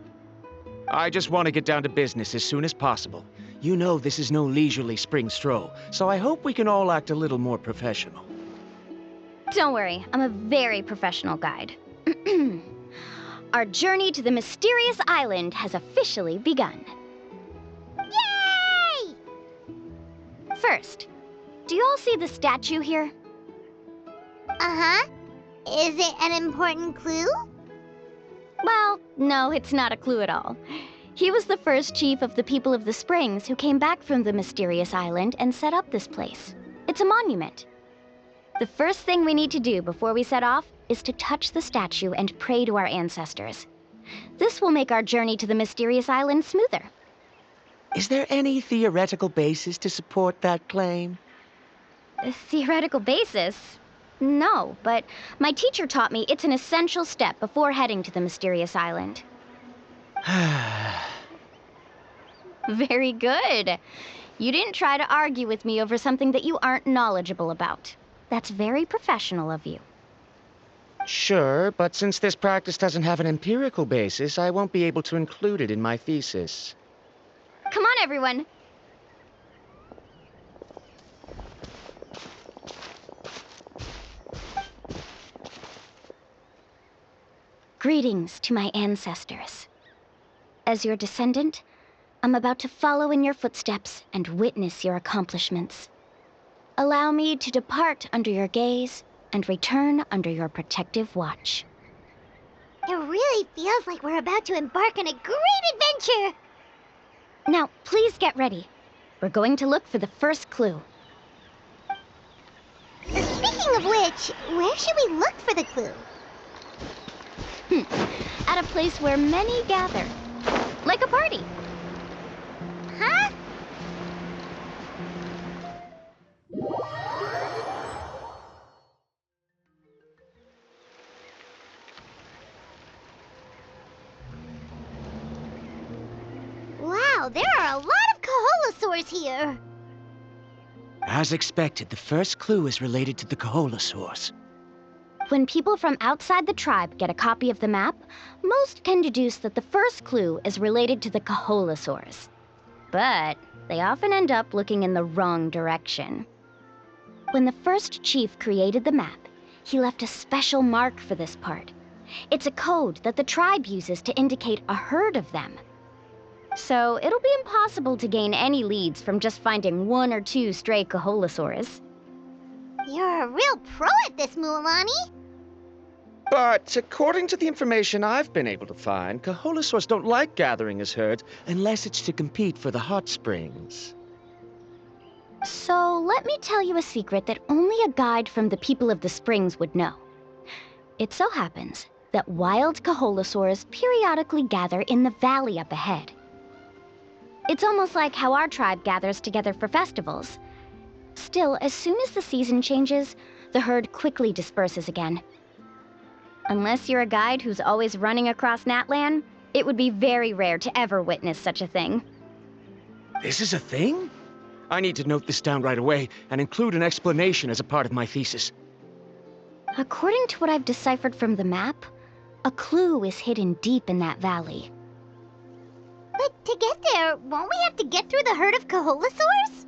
I just want to get down to business as soon as possible. You know this is no leisurely spring stroll, so I hope we can all act a little more professional. Don't worry, I'm a very professional guide. Our journey to the mysterious island has officially begun. Yay! First, do you all see the statue here? Uh-huh. Is it an important clue? Well, no, it's not a clue at all. He was the first chief of the people of the Springs who came back from the mysterious island and set up this place. It's a monument. The first thing we need to do before we set off is to touch the statue and pray to our ancestors. This will make our journey to the mysterious island smoother. Is there any theoretical basis to support that claim? A theoretical basis? No, but my teacher taught me it's an essential step before heading to the mysterious island. Very good. You didn't try to argue with me over something that you aren't knowledgeable about. That's very professional of you. Sure, but since this practice doesn't have an empirical basis, I won't be able to include it in my thesis. Come on, everyone. Greetings to my ancestors. As your descendant, I'm about to follow in your footsteps and witness your accomplishments. Allow me to depart under your gaze and return under your protective watch. It really feels like we're about to embark on a great adventure! Now, please get ready. We're going to look for the first clue. Speaking of which, where should we look for the clue? At a place where many gather. Like a party. Huh? Wow, there are a lot of Kaholosaurs here! As expected, the first clue is related to the Kaholosaurs. When people from outside the tribe get a copy of the map, most can deduce that the first clue is related to the Kaholasaurs. But they often end up looking in the wrong direction. When the first chief created the map, he left a special mark for this part. It's a code that the tribe uses to indicate a herd of them. So it'll be impossible to gain any leads from just finding 1 or 2 stray Kaholasaurs. You're a real pro at this, Mualani. But according to the information I've been able to find, Kaholasaurs don't like gathering as herds unless it's to compete for the hot springs. So let me tell you a secret that only a guide from the people of the springs would know. It so happens that wild Kaholasaurs periodically gather in the valley up ahead. It's almost like how our tribe gathers together for festivals. Still, as soon as the season changes, the herd quickly disperses again. Unless you're a guide who's always running across Natlan, it would be very rare to ever witness such a thing. This is a thing? I need to note this down right away and include an explanation as a part of my thesis. According to what I've deciphered from the map, a clue is hidden deep in that valley. But to get there, won't we have to get through the herd of Kaholasaurs?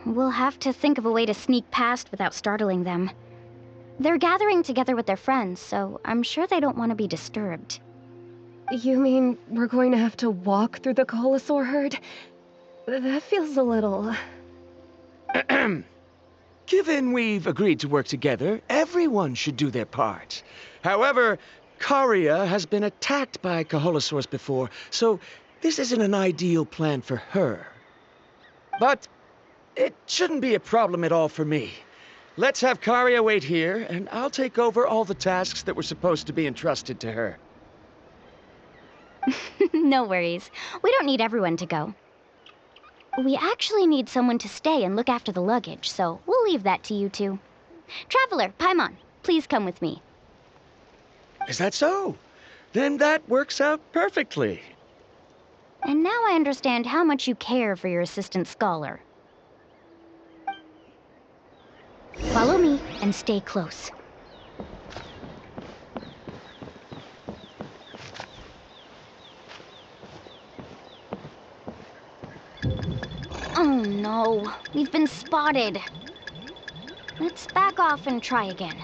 We'll have to think of a way to sneak past without startling them. They're gathering together with their friends, so I'm sure they don't want to be disturbed. You mean we're going to have to walk through the Kaholasaur herd? That feels a little... Given we've agreed to work together, everyone should do their part. However, Karia has been attacked by Kaholasaurs before, so this isn't an ideal plan for her. But it shouldn't be a problem at all for me. Let's have Karia wait here, and I'll take over all the tasks that were supposed to be entrusted to her. No worries. We don't need everyone to go. We actually need someone to stay and look after the luggage, so we'll leave that to you two. Traveler, Paimon, please come with me. Is that so? Then that works out perfectly. And now I understand how much you care for your assistant scholar. Follow me and stay close. Oh no, we've been spotted. Let's back off and try again.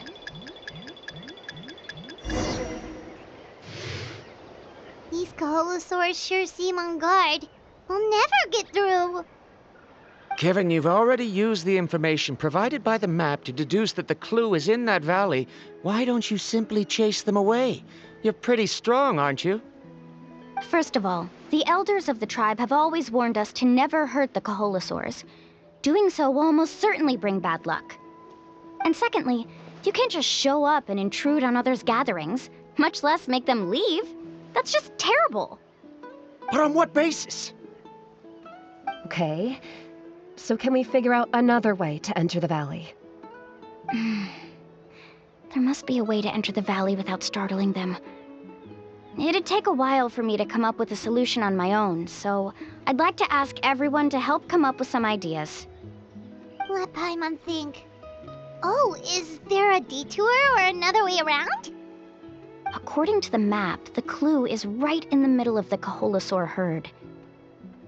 These Kaholasaurs sure seem on guard. We'll never get through. Given you've already used the information provided by the map to deduce that the clue is in that valley, why don't you simply chase them away? You're pretty strong, aren't you? First of all, the elders of the tribe have always warned us to never hurt the Kaholasaurs. Doing so will almost certainly bring bad luck. And secondly, you can't just show up and intrude on others' gatherings, much less make them leave. That's just terrible. But on what basis? Okay, so can we figure out another way to enter the valley? There must be a way to enter the valley without startling them. It'd take a while for me to come up with a solution on my own, so I'd like to ask everyone to help come up with some ideas. Let Paimon think. Oh, is there a detour or another way around? According to the map, the clue is right in the middle of the Kaholasaur herd.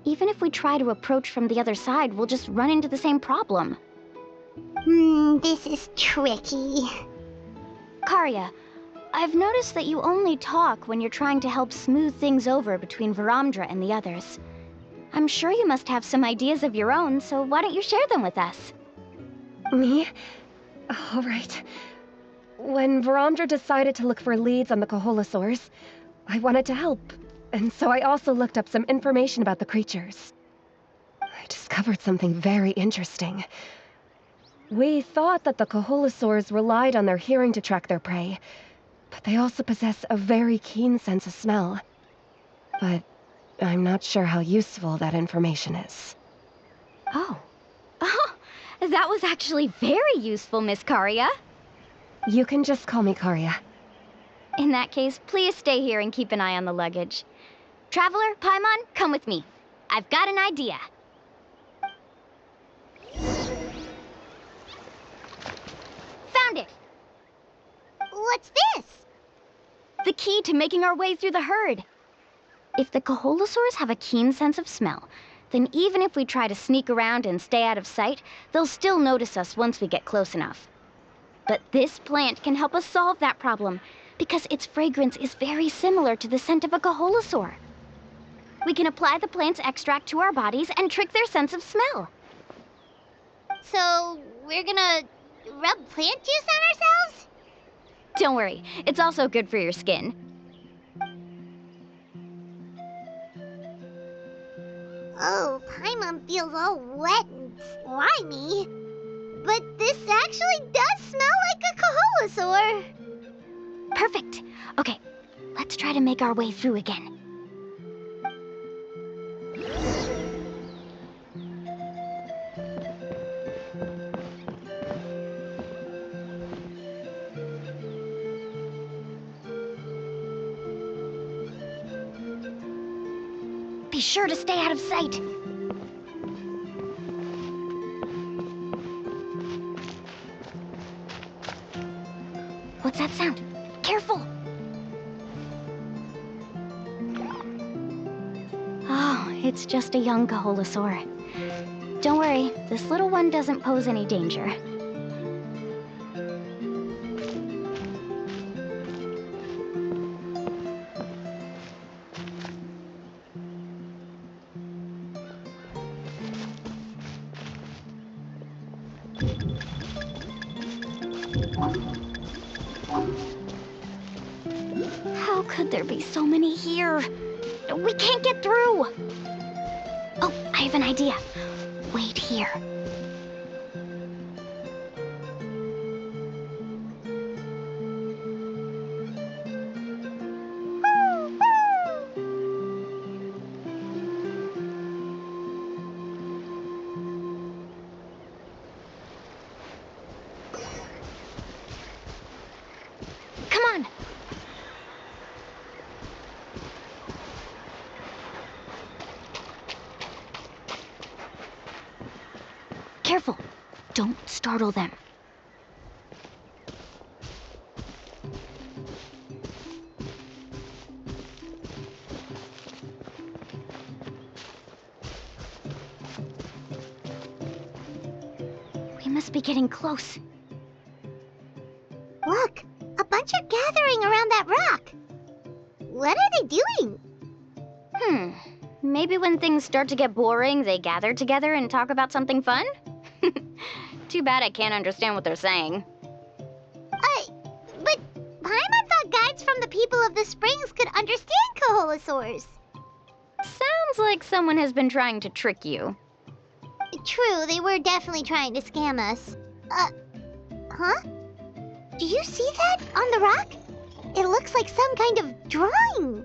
Even if we try to approach from the other side, we'll just run into the same problem. This is tricky. Karia, I've noticed that you only talk when you're trying to help smooth things over between Varamdra and the others. I'm sure you must have some ideas of your own, so why don't you share them with us? Me? All right. When Varamdra decided to look for leads on the Kaholasaurs, I wanted to help, and so I also looked up some information about the creatures. I discovered something very interesting. We thought that the Kaholasaurs relied on their hearing to track their prey, but they also possess a very keen sense of smell. But I'm not sure how useful that information is. Oh, that was actually very useful, Miss Karia. You can just call me Karia. In that case, please stay here and keep an eye on the luggage. Traveler, Paimon, come with me. I've got an idea. Found it! key to making our way through the herd. If the Coholosaurs have a keen sense of smell, then even if we try to sneak around and stay out of sight, they'll still notice us once we get close enough. But this plant can help us solve that problem, because its fragrance is very similar to the scent of a Coholosaur. We can apply the plant's extract to our bodies and trick their sense of smell. So, we're gonna rub plant juice on ourselves? Don't worry, it's also good for your skin. Oh, Paimon feels all wet and slimy. But this actually does smell like a Coholosaur. Perfect. Okay, let's try to make our way through again. Be sure to stay out of sight. What's that sound? Careful! Oh, it's just a young Coholosaur. Don't worry, this little one doesn't pose any danger. How could there be so many here? We can't get through! Oh, I have an idea. Wait here. Come on! Careful! Don't startle them. We must be getting close. Look, a bunch are gathering around that rock. What are they doing? Maybe when things start to get boring, they gather together and talk about something fun? Too bad I can't understand what they're saying. But Paimon thought guides from the people of the springs could understand Coholosaurs. Sounds like someone has been trying to trick you. True, they were definitely trying to scam us. Huh? Do you see that on the rock? It looks like some kind of drawing.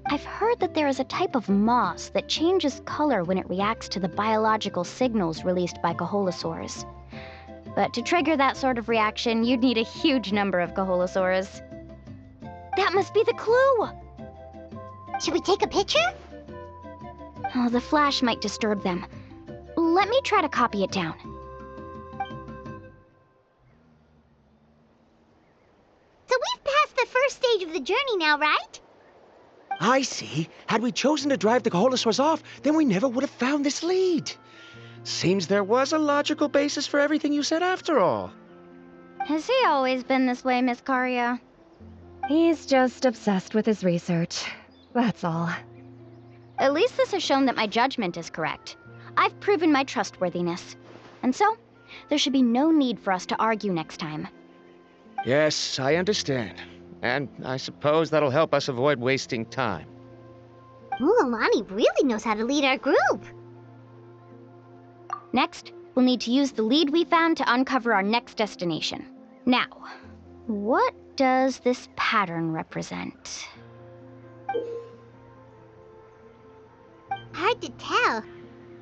I've heard that there is a type of moss that changes color when it reacts to the biological signals released by Coholosaurs. But to trigger that sort of reaction, you'd need a huge number of Coholosaurs. That must be the clue! Should we take a picture? Oh, the flash might disturb them. Let me try to copy it down. So we've passed the first stage of the journey now, right? I see. Had we chosen to drive the Coholosaurs off, then we never would have found this lead. Seems there was a logical basis for everything you said after all. Has he always been this way, Miss Karia? He's just obsessed with his research. That's all. At least this has shown that my judgment is correct. I've proven my trustworthiness. And so, there should be no need for us to argue next time. Yes, I understand. And I suppose that'll help us avoid wasting time. Mualani really knows how to lead our group. Next, we'll need to use the lead we found to uncover our next destination. Now, what does this pattern represent? Hard to tell.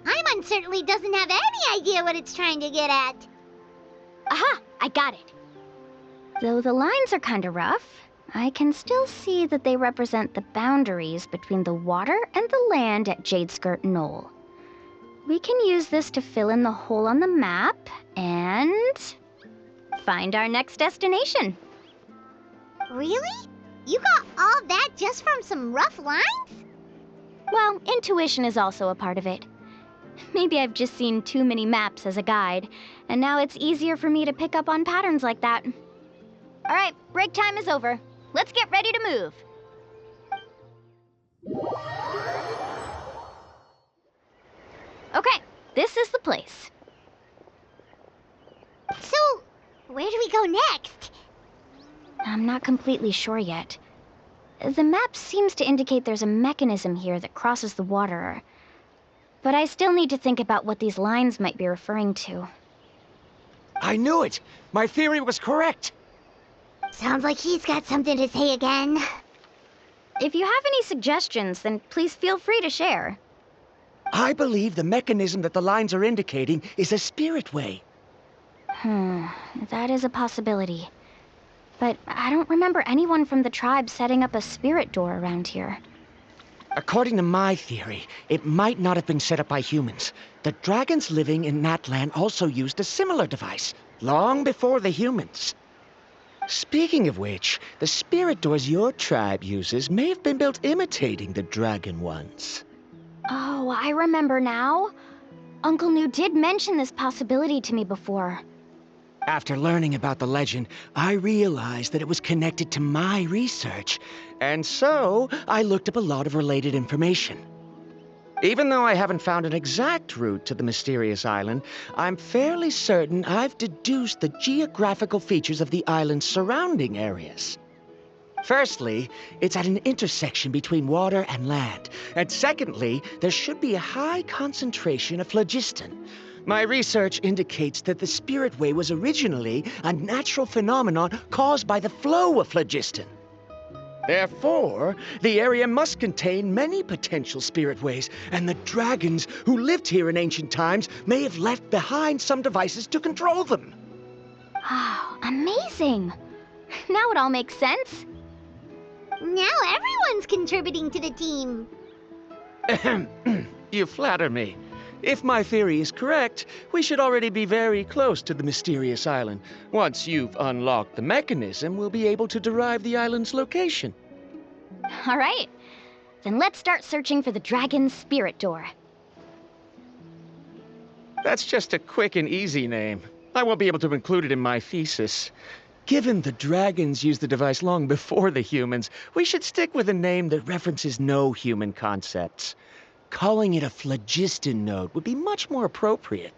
Paimon certainly doesn't have any idea what it's trying to get at. Aha! I got it. Though the lines are kinda rough, I can still see that they represent the boundaries between the water and the land at Jadeskirt Knoll. We can use this to fill in the hole on the map and find our next destination. Really? You got all that just from some rough lines? Well, intuition is also a part of it. Maybe I've just seen too many maps as a guide, and now it's easier for me to pick up on patterns like that. All right, break time is over. Let's get ready to move. Okay, this is the place. So, where do we go next? I'm not completely sure yet. The map seems to indicate there's a mechanism here that crosses the water. But I still need to think about what these lines might be referring to. I knew it! My theory was correct! Sounds like he's got something to say again. If you have any suggestions, then please feel free to share. I believe the mechanism that the lines are indicating is a spirit way. That is a possibility. But I don't remember anyone from the tribe setting up a spirit door around here. According to my theory, it might not have been set up by humans. The dragons living in that land also used a similar device, long before the humans. Speaking of which, the spirit doors your tribe uses may have been built imitating the dragon ones. Oh, I remember now. Uncle New did mention this possibility to me before. After learning about the legend, I realized that it was connected to my research, and so I looked up a lot of related information. Even though I haven't found an exact route to the mysterious island, I'm fairly certain I've deduced the geographical features of the island's surrounding areas. Firstly, it's at an intersection between water and land, and secondly, there should be a high concentration of phlogiston. My research indicates that the Spirit Way was originally a natural phenomenon caused by the flow of phlogiston. Therefore, the area must contain many potential Spirit Ways, and the dragons who lived here in ancient times may have left behind some devices to control them. Oh, amazing! Now it all makes sense. Now everyone's contributing to the team. You flatter me. If my theory is correct, we should already be very close to the mysterious island. Once you've unlocked the mechanism, we'll be able to derive the island's location. All right. Then let's start searching for the dragon's spirit door. That's just a quick and easy name. I won't be able to include it in my thesis. Given the dragons used the device long before the humans, we should stick with a name that references no human concepts. Calling it a phlogiston node would be much more appropriate.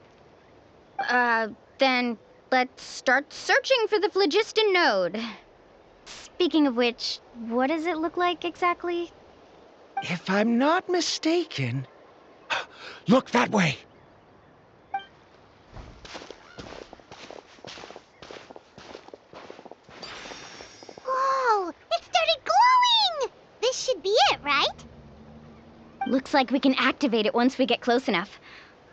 Then let's start searching for the phlogiston node. Speaking of which, what does it look like exactly? If I'm not mistaken... Look that way! Whoa! It started glowing! This should be it, right? Looks like we can activate it once we get close enough.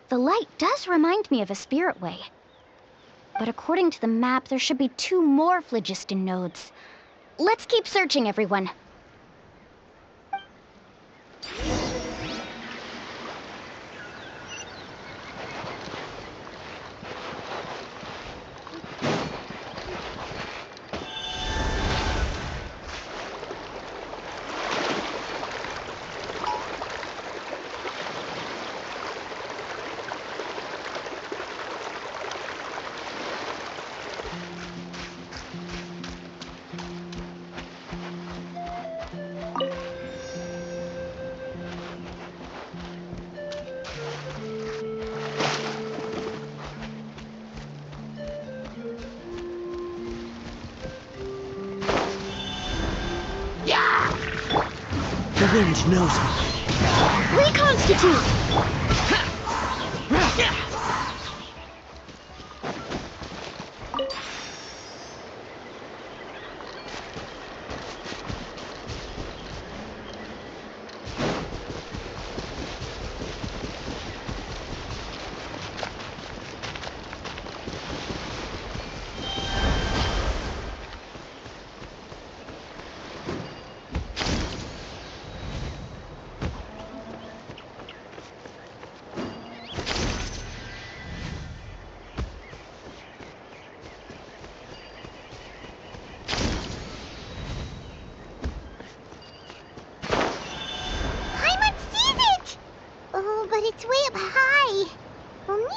The light does remind me of a spirit way. But according to the map, there should be 2 more phlogiston nodes. Let's keep searching, everyone. The wind knows me. Reconstitute!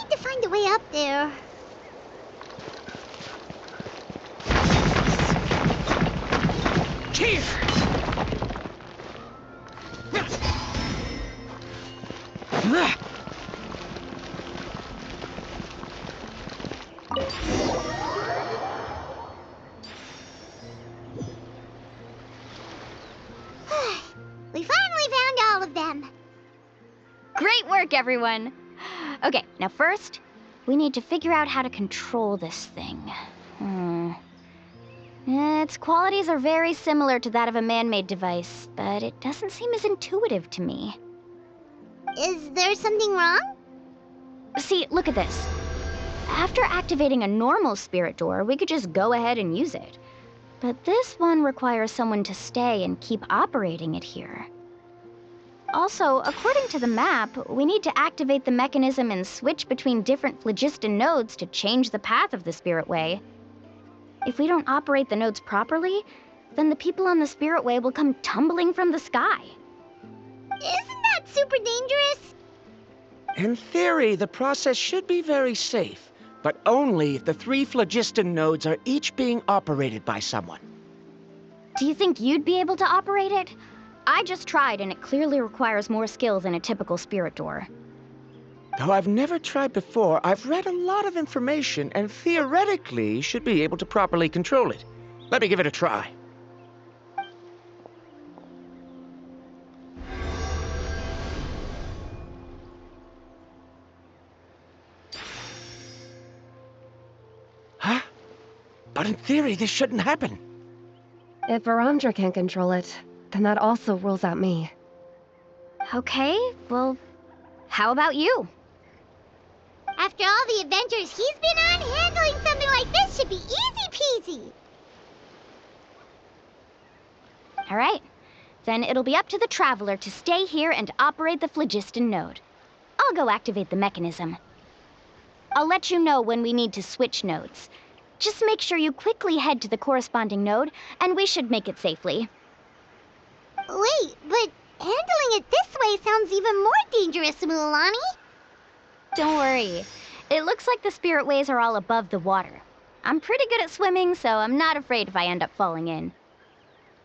need to find a way up there. Here! We finally found all of them. Great work, everyone! Okay, now first, we need to figure out how to control this thing. Its qualities are very similar to that of a man-made device, but it doesn't seem as intuitive to me. Is there something wrong? See, look at this. After activating a normal spirit door, we could just go ahead and use it. But this one requires someone to stay and keep operating it here. Also, according to the map, we need to activate the mechanism and switch between different phlogiston nodes to change the path of the spirit way. If we don't operate the nodes properly, then the people on the spirit way will come tumbling from the sky. Isn't that super dangerous? In theory, the process should be very safe, but only if the 3 phlogiston nodes are each being operated by someone. Do you think you'd be able to operate it? I just tried, and it clearly requires more skill than a typical spirit door. Though I've never tried before, I've read a lot of information and theoretically should be able to properly control it. Let me give it a try. Huh? But in theory, this shouldn't happen. If Verandra can control it, then that also rules out me. Okay, well, how about you? After all the adventures he's been on, handling something like this should be easy peasy. All right, then it'll be up to the Traveler to stay here and operate the phlogiston node. I'll go activate the mechanism. I'll let you know when we need to switch nodes. Just make sure you quickly head to the corresponding node, and we should make it safely. Wait, but handling it this way sounds even more dangerous, Mualani. Don't worry. It looks like the spirit ways are all above the water. I'm pretty good at swimming, so I'm not afraid if I end up falling in.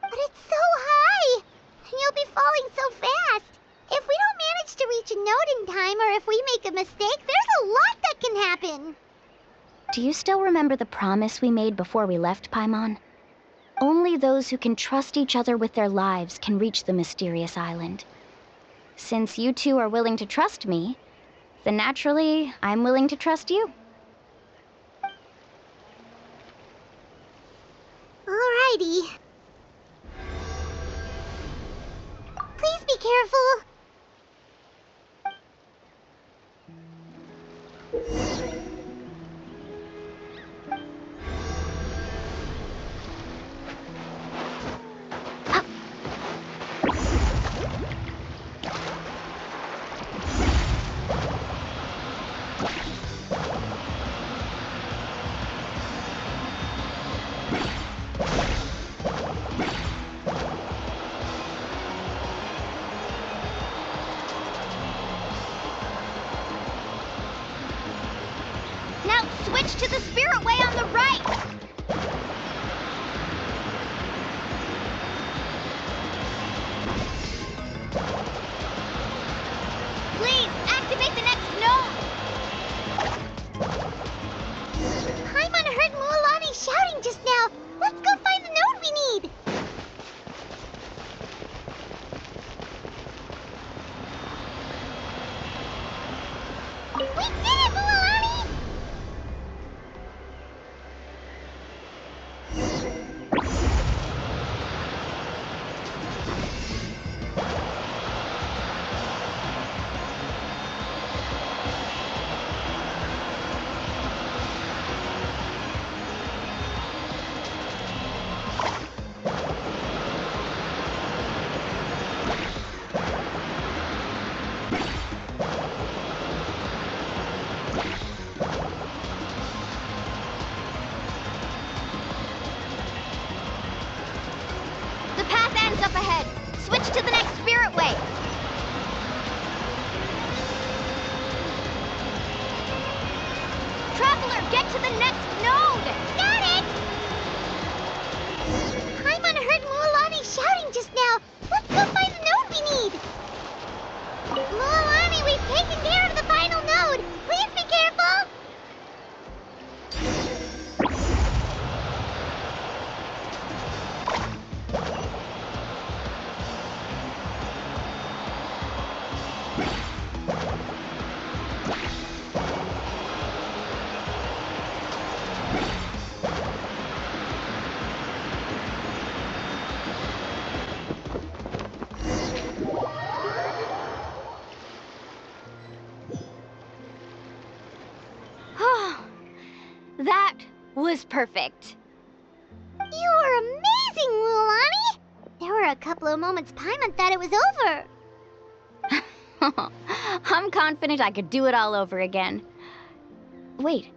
But it's so high, and you'll be falling so fast. If we don't manage to reach a node in time, or if we make a mistake, there's a lot that can happen. Do you still remember the promise we made before we left Paimon? Only those who can trust each other with their lives can reach the mysterious island. Since you two are willing to trust me, then naturally, I'm willing to trust you. Alrighty. Please be careful. Now switch to the spirit way on the right! Please, activate the next node! Paimon heard Mualani shouting just now. Let's go find the node we need. We did it, Mualani! get to the next node! Got it! Paimon heard Mualani shouting just now. Let's go find the node we need. Mualani, we've taken care of the final node. Please be careful. That was perfect. You were amazing, Mualani. There were a couple of moments Paimon thought it was over. I'm confident I could do it all over again. Wait,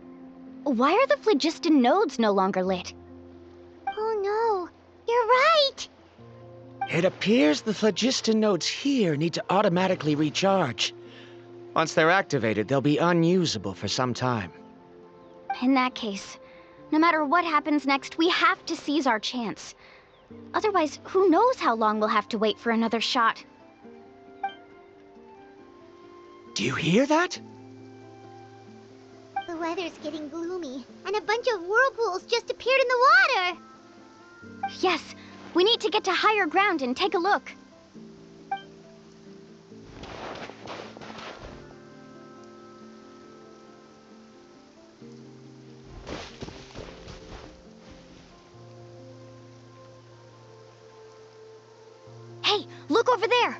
why are the phlogiston nodes no longer lit? Oh no, you're right. It appears the phlogiston nodes here need to automatically recharge. Once they're activated, they'll be unusable for some time. In that case, no matter what happens next, we have to seize our chance. Otherwise, who knows how long we'll have to wait for another shot. Do you hear that? The weather's getting gloomy, and a bunch of whirlpools just appeared in the water. Yes, we need to get to higher ground and take a look. Hey, look over there!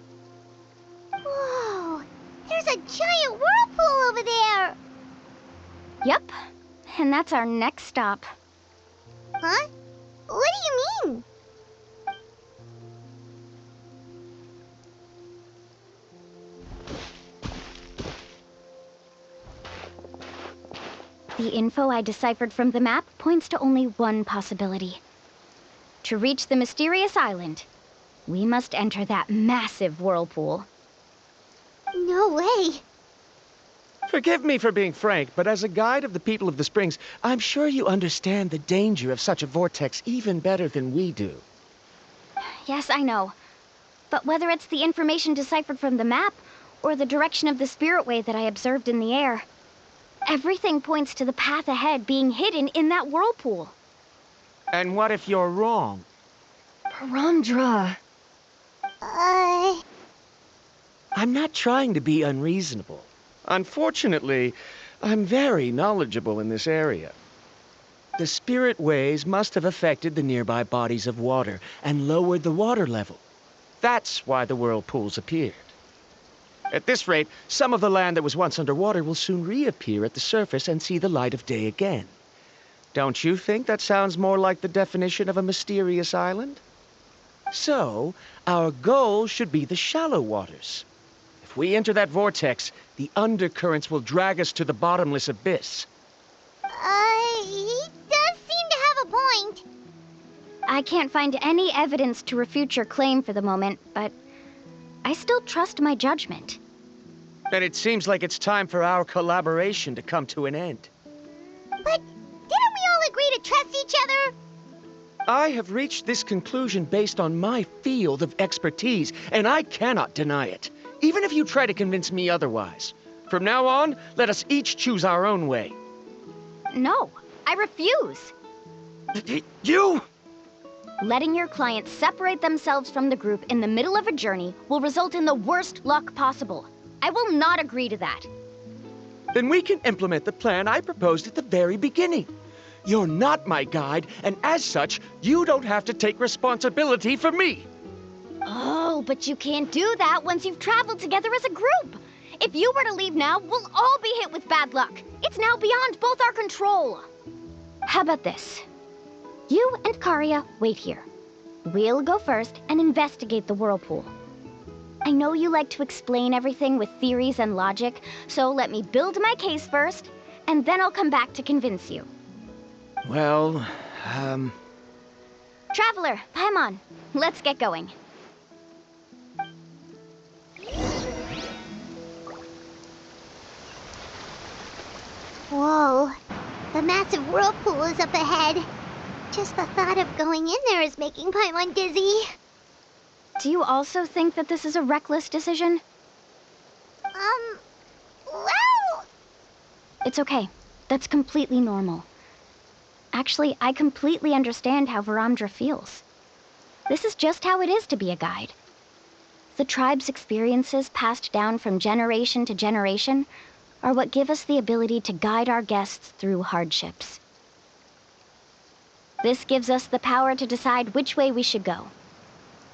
Whoa, there's a giant whirlpool over there. Yep, and that's our next stop. Huh? What do you mean? The info I deciphered from the map points to only one possibility. To reach the mysterious island, we must enter that massive whirlpool. No way. Forgive me for being frank, but as a guide of the people of the Springs, I'm sure you understand the danger of such a vortex even better than we do. Yes, I know. But whether it's the information deciphered from the map, or the direction of the spirit way that I observed in the air, everything points to the path ahead being hidden in that whirlpool. And what if you're wrong? Paramdra. I'm not trying to be unreasonable. Unfortunately, I'm very knowledgeable in this area. The spirit ways must have affected the nearby bodies of water and lowered the water level. That's why the whirlpools appeared. At this rate, some of the land that was once underwater will soon reappear at the surface and see the light of day again. Don't you think that sounds more like the definition of a mysterious island? So, our goal should be the shallow waters. If we enter that vortex, the undercurrents will drag us to the bottomless abyss. He does seem to have a point. I can't find any evidence to refute your claim for the moment, but I still trust my judgment. Then it seems like it's time for our collaboration to come to an end. But didn't we all agree to trust each other? I have reached this conclusion based on my field of expertise, and I cannot deny it, even if you try to convince me otherwise. From now on, let us each choose our own way. No, I refuse. You? Letting your clients separate themselves from the group in the middle of a journey will result in the worst luck possible. I will not agree to that. Then we can implement the plan I proposed at the very beginning. You're not my guide, and as such, you don't have to take responsibility for me. Oh, but you can't do that once you've traveled together as a group. If you were to leave now, we'll all be hit with bad luck. It's now beyond both our control. How about this? You and Karia wait here. We'll go first and investigate the whirlpool. I know you like to explain everything with theories and logic, so let me build my case first, and then I'll come back to convince you. Well, Traveler, Paimon, let's get going. Whoa. The massive whirlpool is up ahead. Just the thought of going in there is making Paimon dizzy. Do you also think that this is a reckless decision? Well... It's okay. That's completely normal. Actually, I completely understand how Varamdra feels. This is just how it is to be a guide. The tribe's experiences passed down from generation to generation are what give us the ability to guide our guests through hardships. This gives us the power to decide which way we should go.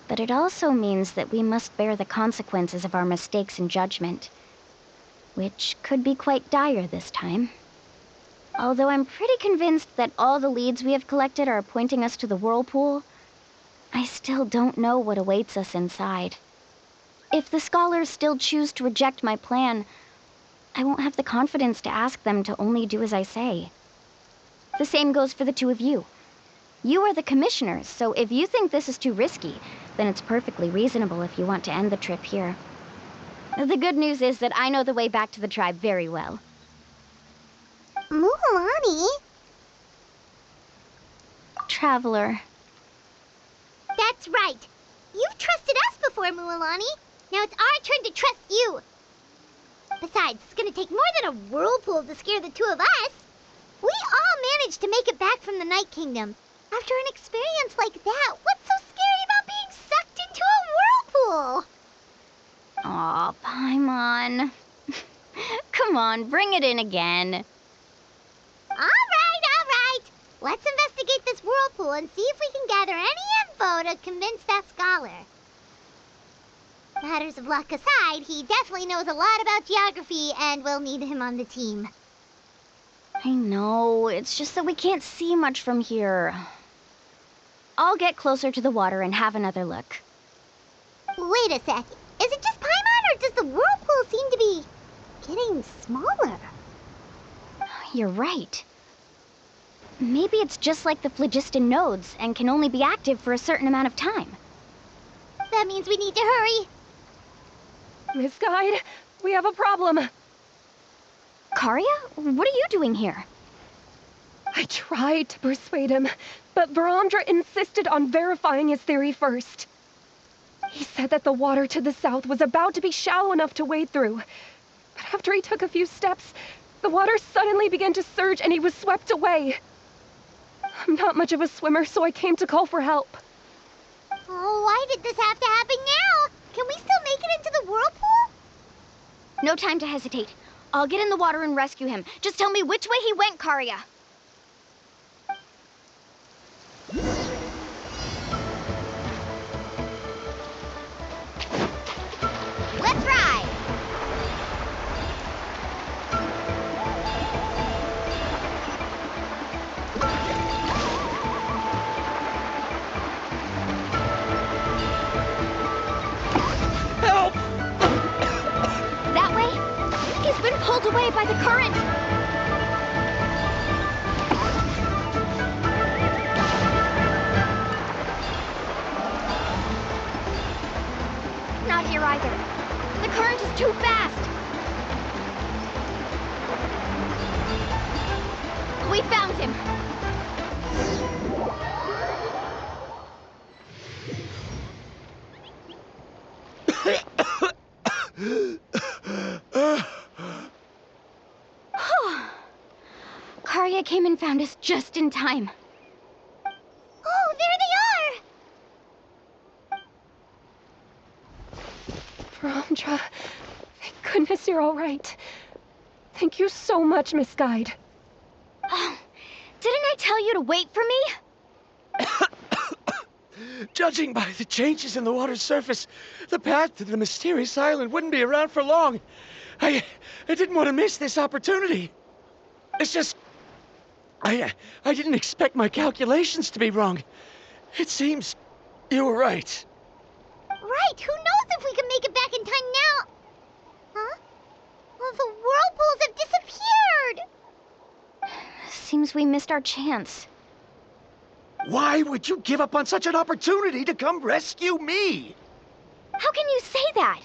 But it also means that we must bear the consequences of our mistakes and judgment, which could be quite dire this time. Although I'm pretty convinced that all the leads we have collected are pointing us to the whirlpool, I still don't know what awaits us inside. If the scholars still choose to reject my plan, I won't have the confidence to ask them to only do as I say. The same goes for the two of you. You are the commissioners, so if you think this is too risky, then it's perfectly reasonable if you want to end the trip here. The good news is that I know the way back to the tribe very well. Mualani? Traveler. That's right. You've trusted us before, Mualani. Now it's our turn to trust you. Besides, it's gonna take more than a whirlpool to scare the two of us. We all managed to make it back from the Night Kingdom. After an experience like that, what's so scary about being sucked into a whirlpool? Aw, Paimon. Come on, bring it in again. All right. Let's investigate this whirlpool and see if we can gather any info to convince that scholar. Matters of luck aside, he definitely knows a lot about geography, and we'll need him on the team. I know, it's just that we can't see much from here. I'll get closer to the water and have another look. Wait a sec. Is it just Paimon, or does the whirlpool seem to be getting smaller? You're right. Maybe it's just like the phlogiston nodes and can only be active for a certain amount of time. That means we need to hurry. Miss Guide, we have a problem. Karia, what are you doing here? I tried to persuade him, but Varamdra insisted on verifying his theory first. He said that the water to the south was about to be shallow enough to wade through. But after he took a few steps, the water suddenly began to surge and he was swept away. I'm not much of a swimmer, so I came to call for help. Oh, why did this have to happen now? Can we still make it into the whirlpool? No time to hesitate. I'll get in the water and rescue him. Just tell me which way he went, Karia. Let's ride! Help! That way? He's been pulled away by the current. Not here either. The current is too fast. We found him. Karia came and found us just in time. Oh, there they are! Varamdra, thank goodness you're all right. Thank you so much, Miss Guide. Oh, didn't I tell you to wait for me? Judging by the changes in the water's surface, the path to the mysterious island wouldn't be around for long. I didn't want to miss this opportunity. It's just... I didn't expect my calculations to be wrong. It seems you were right. Right, who knows if we can make it back in time now? Huh? Well, the whirlpools have disappeared! Seems we missed our chance. Why would you give up on such an opportunity to come rescue me? How can you say that?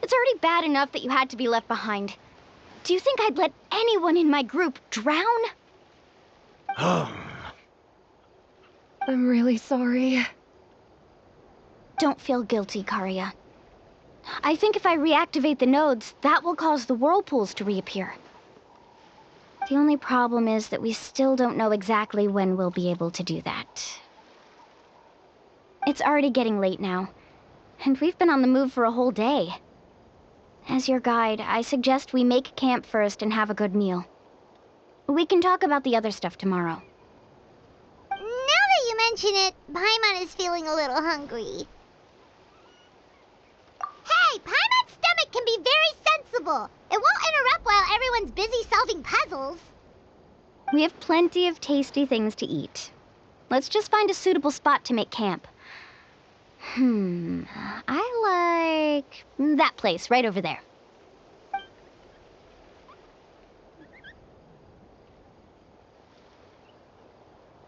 It's already bad enough that you had to be left behind. Do you think I'd let anyone in my group drown? I'm really sorry. Don't feel guilty, Karya. I think if I reactivate the nodes, that will cause the whirlpools to reappear. The only problem is that we still don't know exactly when we'll be able to do that. It's already getting late now, and we've been on the move for a whole day. As your guide, I suggest we make camp first and have a good meal. We can talk about the other stuff tomorrow. Now that you mention it, Paimon is feeling a little hungry. Hey, Paimon's stomach can be very sensible. It won't interrupt while everyone's busy solving puzzles. We have plenty of tasty things to eat. Let's just find a suitable spot to make camp. I like that place right over there.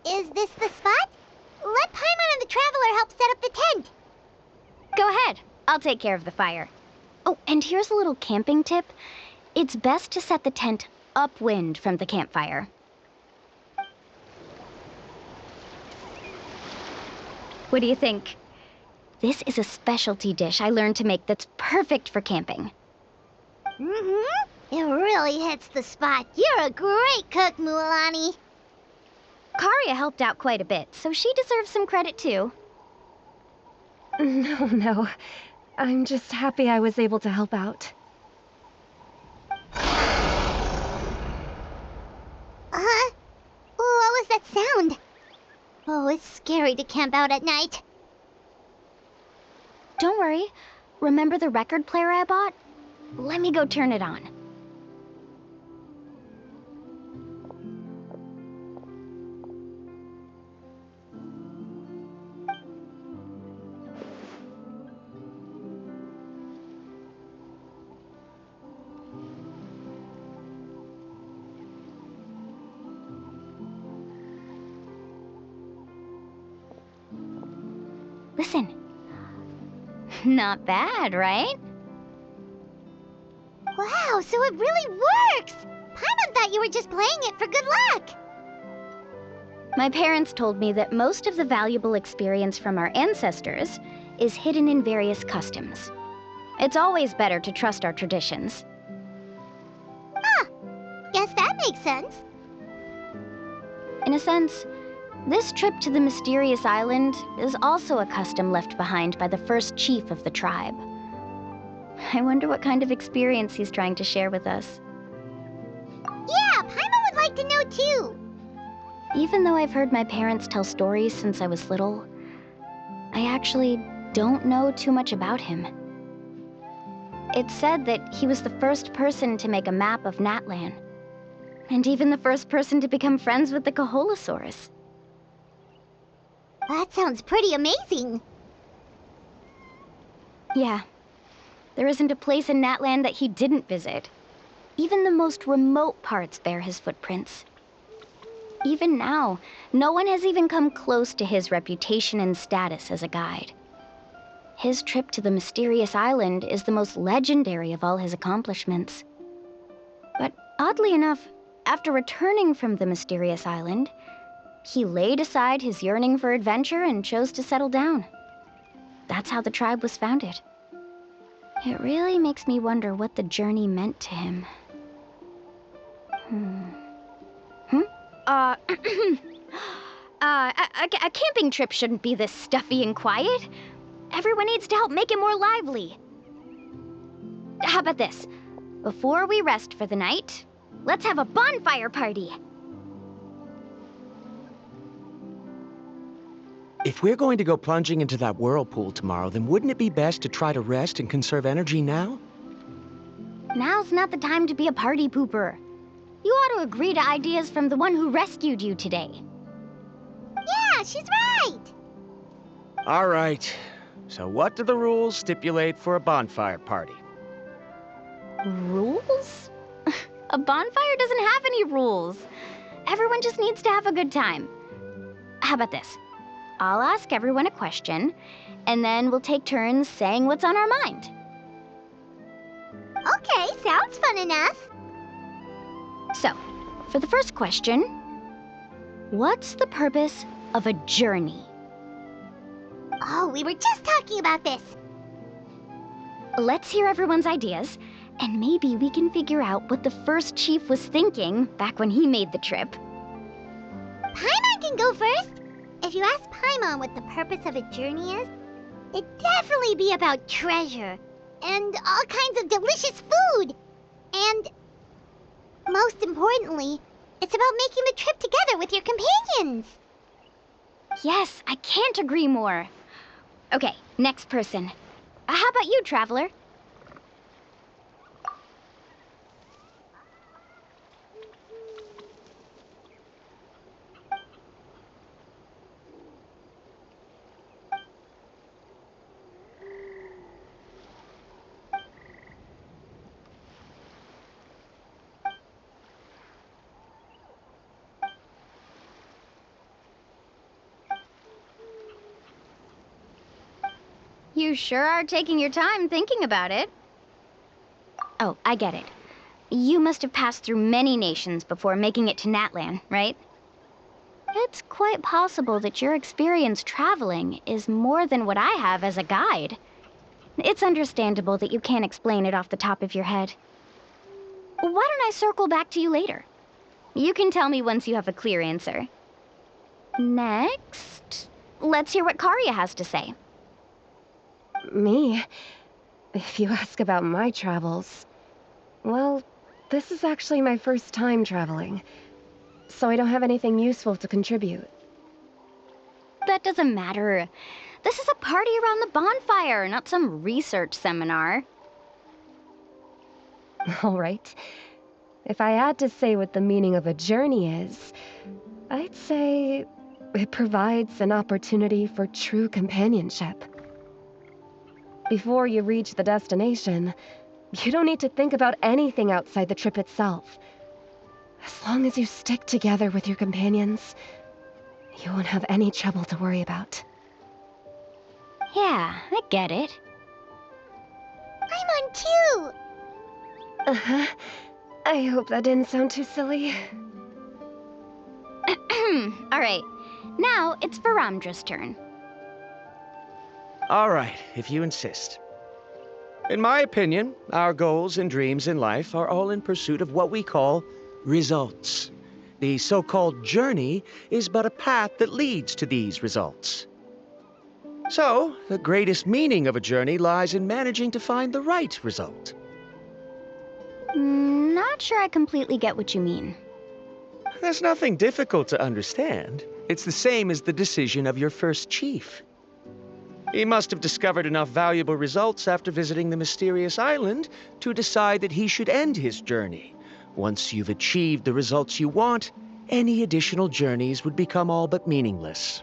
Is this the spot? Let Paimon and the Traveler help set up the tent. Go ahead. I'll take care of the fire. Oh, and here's a little camping tip. It's best to set the tent upwind from the campfire. What do you think? This is a specialty dish I learned to make that's perfect for camping. Mm-hmm. It really hits the spot. You're a great cook, Mualani. Karya helped out quite a bit, so she deserves some credit too. No. I'm just happy I was able to help out. What was that sound? Oh, it's scary to camp out at night. Don't worry. Remember the record player I bought? Let me go turn it on. Listen. Not bad, right? Wow, so it really works! Paimon thought you were just playing it for good luck. My parents told me that most of the valuable experience from our ancestors is hidden in various customs. It's always better to trust our traditions. Guess that makes sense. In a sense, this trip to the mysterious island is also a custom left behind by the first chief of the tribe. I wonder what kind of experience he's trying to share with us. Yeah, Paimon would like to know too. Even though I've heard my parents tell stories since I was little, I actually don't know too much about him. It's said that he was the first person to make a map of Natlan, and even the first person to become friends with the Kaholosaurus. That sounds pretty amazing. Yeah. There isn't a place in Natlan that he didn't visit. Even the most remote parts bear his footprints. Even now, no one has even come close to his reputation and status as a guide. His trip to the mysterious island is the most legendary of all his accomplishments. But oddly enough, after returning from the mysterious island, he laid aside his yearning for adventure and chose to settle down. That's how the tribe was founded. It really makes me wonder what the journey meant to him. A camping trip shouldn't be this stuffy and quiet. Everyone needs to help make it more lively. How about this? Before we rest for the night, let's have a bonfire party. If we're going to go plunging into that whirlpool tomorrow, then wouldn't it be best to try to rest and conserve energy now? Now's not the time to be a party pooper. You ought to agree to ideas from the one who rescued you today. Yeah, she's right. All right. So what do the rules stipulate for a bonfire party? Rules? A bonfire doesn't have any rules. Everyone just needs to have a good time. How about this? I'll ask everyone a question, and then we'll take turns saying what's on our mind. Okay, sounds fun enough. So, for the first question, what's the purpose of a journey? Oh, we were just talking about this. Let's hear everyone's ideas, and maybe we can figure out what the first chief was thinking back when he made the trip. Paimon can go first. If you ask Paimon what the purpose of a journey is, it'd definitely be about treasure and all kinds of delicious food. And most importantly, it's about making the trip together with your companions. Yes, I can't agree more. Okay, next person. How about you, Traveler? You sure are taking your time thinking about it. Oh, I get it. You must have passed through many nations before making it to Natlan, right? It's quite possible that your experience traveling is more than what I have as a guide. It's understandable that you can't explain it off the top of your head. Why don't I circle back to you later? You can tell me once you have a clear answer. Next, let's hear what Karya has to say. Me? If you ask about my travels, well, this is actually my first time traveling, so I don't have anything useful to contribute. That doesn't matter. This is a party around the bonfire, not some research seminar. All right. If I had to say what the meaning of a journey is, I'd say it provides an opportunity for true companionship. Before you reach the destination, you don't need to think about anything outside the trip itself. As long as you stick together with your companions, you won't have any trouble to worry about. Yeah, I get it. I'm on too. Uh-huh. I hope that didn't sound too silly. All right, now it's Varamdra's turn. All right, if you insist. In my opinion, our goals and dreams in life are all in pursuit of what we call results. The so-called journey is but a path that leads to these results. So, the greatest meaning of a journey lies in managing to find the right result. Not sure I completely get what you mean. There's nothing difficult to understand. It's the same as the decision of your first chief. He must have discovered enough valuable results after visiting the mysterious island to decide that he should end his journey. Once you've achieved the results you want, any additional journeys would become all but meaningless.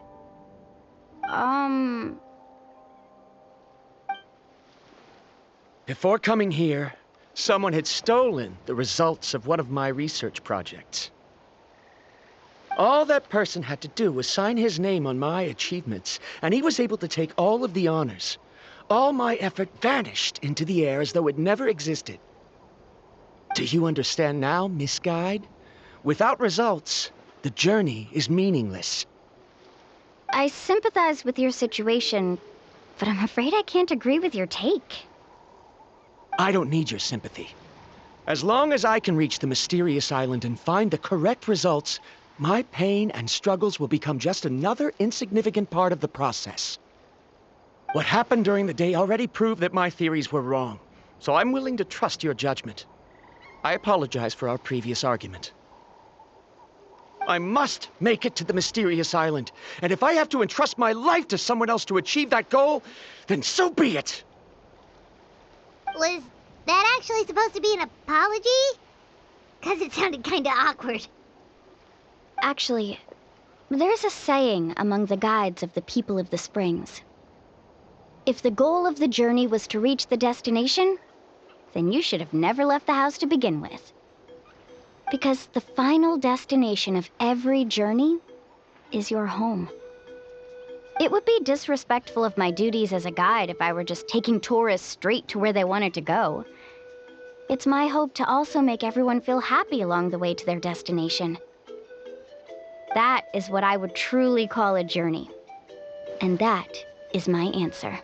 Before coming here, someone had stolen the results of one of my research projects. All that person had to do was sign his name on my achievements, and he was able to take all of the honors. All my effort vanished into the air as though it never existed. Do you understand now, Miss Guide? Without results, the journey is meaningless. I sympathize with your situation, but I'm afraid I can't agree with your take. I don't need your sympathy. As long as I can reach the mysterious island and find the correct results, my pain and struggles will become just another insignificant part of the process. What happened during the day already proved that my theories were wrong, so I'm willing to trust your judgment. I apologize for our previous argument. I must make it to the mysterious island, and if I have to entrust my life to someone else to achieve that goal, then so be it! Was that actually supposed to be an apology? 'Cause it sounded kinda awkward. Actually, there's a saying among the guides of the people of the springs. If the goal of the journey was to reach the destination, then you should have never left the house to begin with. Because the final destination of every journey is your home. It would be disrespectful of my duties as a guide if I were just taking tourists straight to where they wanted to go. It's my hope to also make everyone feel happy along the way to their destination. That is what I would truly call a journey. And that is my answer.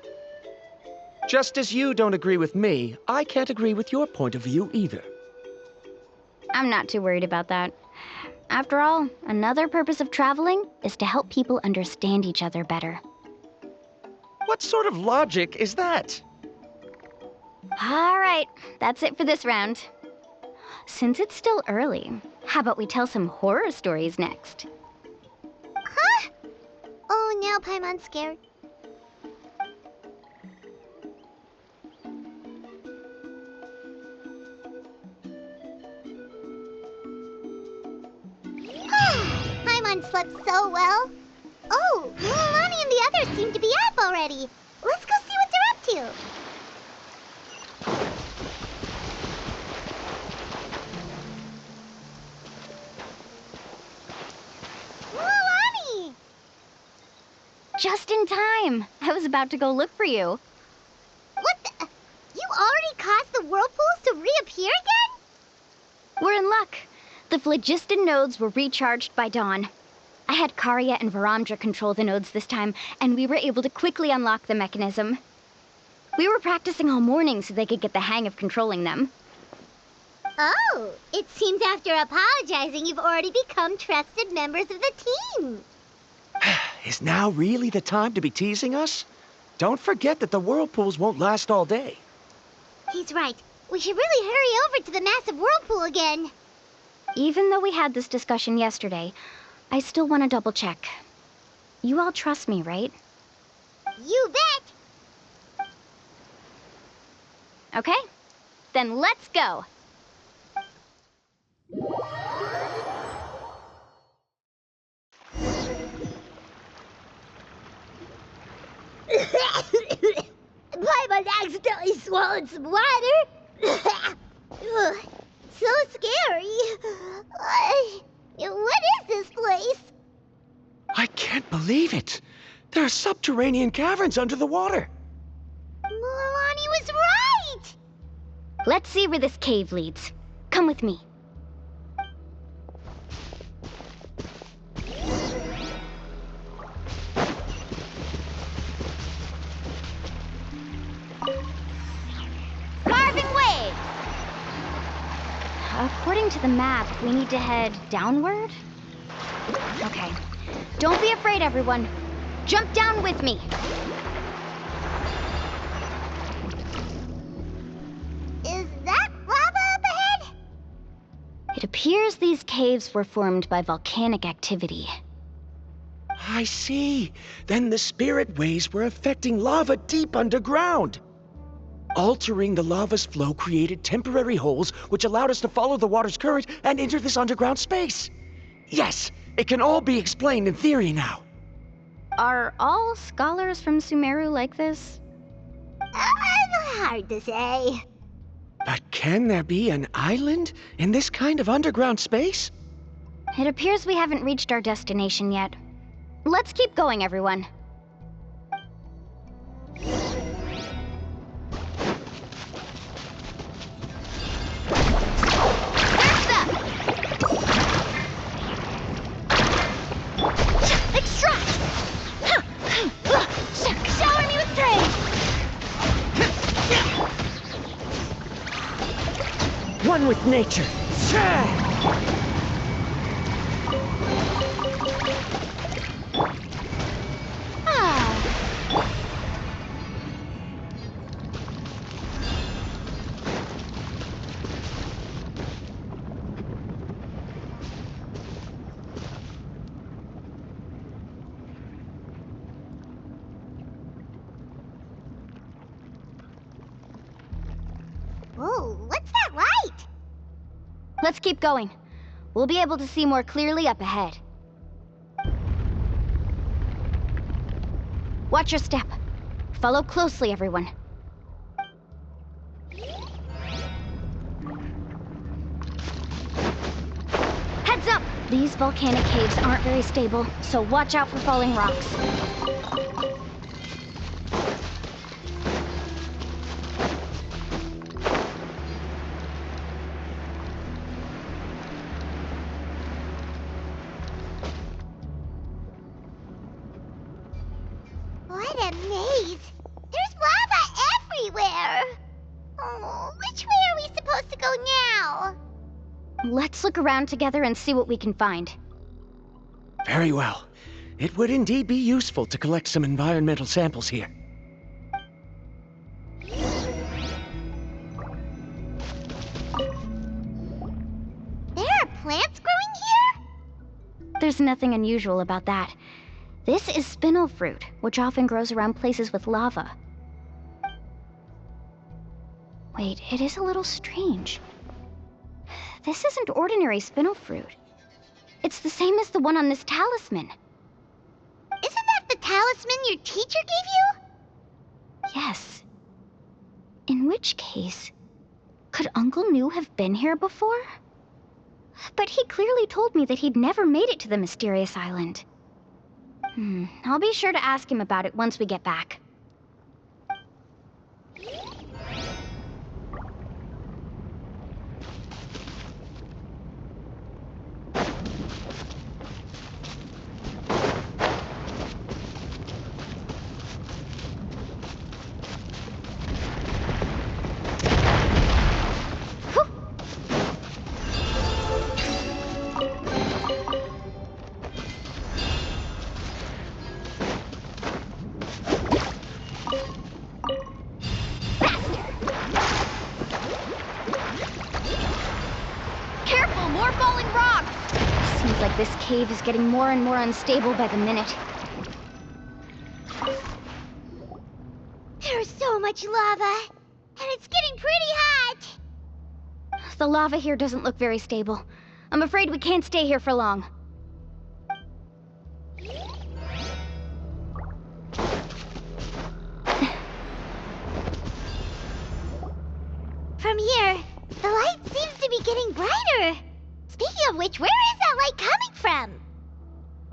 Just as you don't agree with me, I can't agree with your point of view either. I'm not too worried about that. After all, another purpose of traveling is to help people understand each other better. What sort of logic is that? All right, that's it for this round. Since it's still early, how about we tell some horror stories next? Huh? Oh, now Paimon's scared. Paimon slept so well. Oh, Mualani and the others seem to be up already. Let's go see what they're up to. Mualani! Just in time. I was about to go look for you. What the? You already caused the whirlpools to reappear again? We're in luck. The phlogiston nodes were recharged by dawn. I had Karya and Varamdra control the nodes this time, and we were able to quickly unlock the mechanism. We were practicing all morning so they could get the hang of controlling them. Oh, it seems after apologizing, you've already become trusted members of the team. Is now really the time to be teasing us? Don't forget that the whirlpools won't last all day. He's right. We should really hurry over to the massive whirlpool again. Even though we had this discussion yesterday, I still want to double check. You all trust me, right? You bet! Okay, then let's go. Paimon accidentally swallowed some water. Ugh, so scary. What is this place? I can't believe it. There are subterranean caverns under the water. Mualani was right! Let's see where this cave leads. Come with me. Carving waves! According to the map, we need to head downward? Okay. Don't be afraid, everyone. Jump down with me. Is that lava up ahead? It appears these caves were formed by volcanic activity. I see. Then the spirit waves were affecting lava deep underground. Altering the lava's flow created temporary holes which allowed us to follow the water's current and enter this underground space. Yes, it can all be explained in theory now. Are all scholars from Sumeru like this? Hard to say. But can there be an island in this kind of underground space? It appears we haven't reached our destination yet. Let's keep going, everyone. Extract! Shower me with praise! One with nature. Whoa, what's that light? Let's keep going. We'll be able to see more clearly up ahead. Watch your step. Follow closely, everyone. Heads up! These volcanic caves aren't very stable, so watch out for falling rocks. What a maze! There's lava everywhere! Oh, which way are we supposed to go now? Let's look around together and see what we can find. Very well. It would indeed be useful to collect some environmental samples here. There are plants growing here? There's nothing unusual about that. This is spinel fruit, which often grows around places with lava. Wait, it is a little strange. This isn't ordinary spinel fruit. It's the same as the one on this talisman. Isn't that the talisman your teacher gave you? Yes. In which case, could Uncle New have been here before? But he clearly told me that he'd never made it to the mysterious island. I'll be sure to ask him about it once we get back. This cave is getting more and more unstable by the minute. There's so much lava, and it's getting pretty hot. The lava here doesn't look very stable. I'm afraid we can't stay here for long. From here, the light seems to be getting brighter. Speaking of which, where is that light coming from?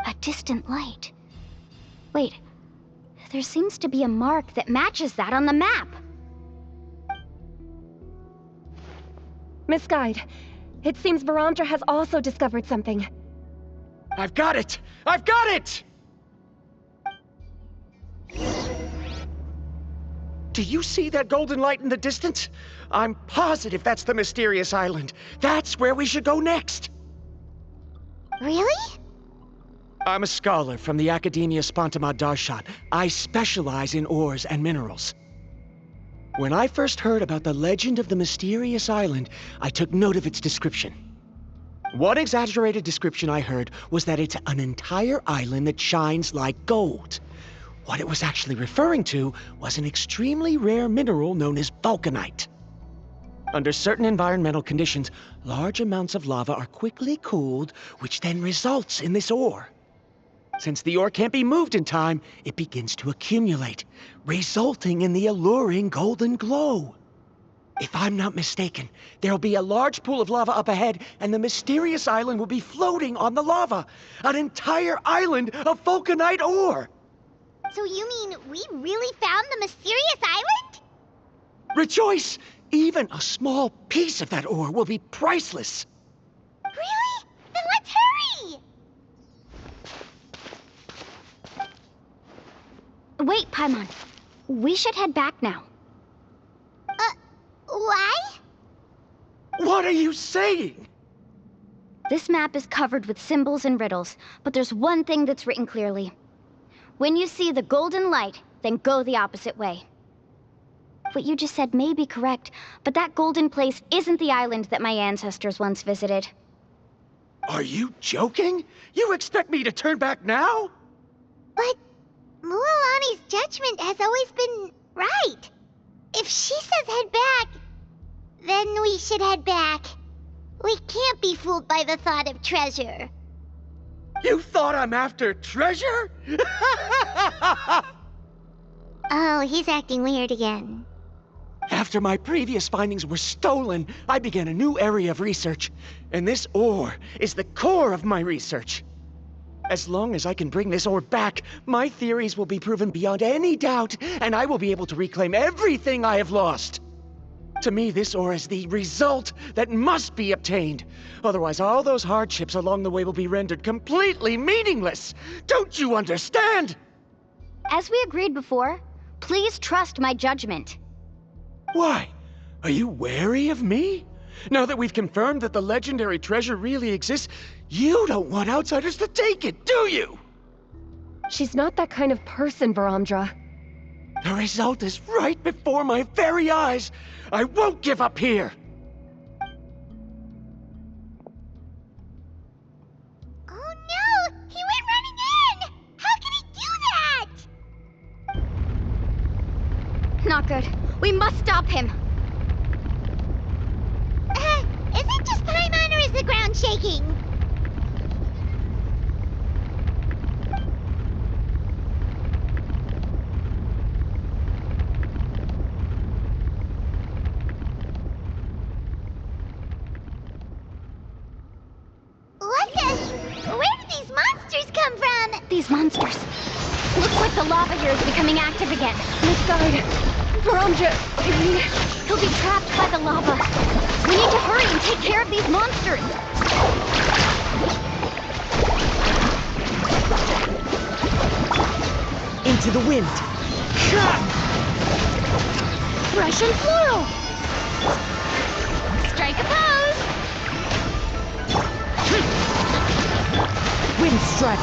A distant light. Wait, there seems to be a mark that matches that on the map. Miss Guide, it seems Baramdra has also discovered something. I've got it! I've got it! Do you see that golden light in the distance? I'm positive that's the mysterious island. That's where we should go next. Really? I'm a scholar from the Academia Spontamad Darshan. I specialize in ores and minerals. When I first heard about the legend of the mysterious island, I took note of its description. One exaggerated description I heard was that it's an entire island that shines like gold. What it was actually referring to was an extremely rare mineral known as vulcanite. Under certain environmental conditions, large amounts of lava are quickly cooled, which then results in this ore. Since the ore can't be moved in time, it begins to accumulate, resulting in the alluring golden glow. If I'm not mistaken, there'll be a large pool of lava up ahead, and the mysterious island will be floating on the lava. An entire island of vulcanite ore! So you mean we really found the mysterious island? Rejoice! Even a small piece of that ore will be priceless. Really? Then let's hurry! Wait, Paimon. We should head back now. Why? What are you saying? This map is covered with symbols and riddles, but there's one thing that's written clearly. When you see the golden light, then go the opposite way. What you just said may be correct, but that golden place isn't the island that my ancestors once visited. Are you joking? You expect me to turn back now? But Mualani's judgment has always been right. If she says head back, then we should head back. We can't be fooled by the thought of treasure. You thought I'm after treasure? Oh, he's acting weird again. After my previous findings were stolen, I began a new area of research. And this ore is the core of my research. As long as I can bring this ore back, my theories will be proven beyond any doubt, and I will be able to reclaim everything I have lost. To me, this ore is the result that must be obtained. Otherwise, all those hardships along the way will be rendered completely meaningless. Don't you understand? As we agreed before, please trust my judgment. Why? Are you wary of me? Now that we've confirmed that the legendary treasure really exists, you don't want outsiders to take it, do you? She's not that kind of person, Varamdra. The result is right before my very eyes. I won't give up here. Oh no! He went running in! How can he do that? Not good. We must stop him. Is it just Paimon or is the ground shaking? What the? Where did these monsters come from? These monsters. Looks like the lava here is becoming active again. Misguide. Varamdra, He'll be trapped by the lava. We need to hurry and take care of these monsters. Into the wind. Russian floral. Strike a pose. Wind strike.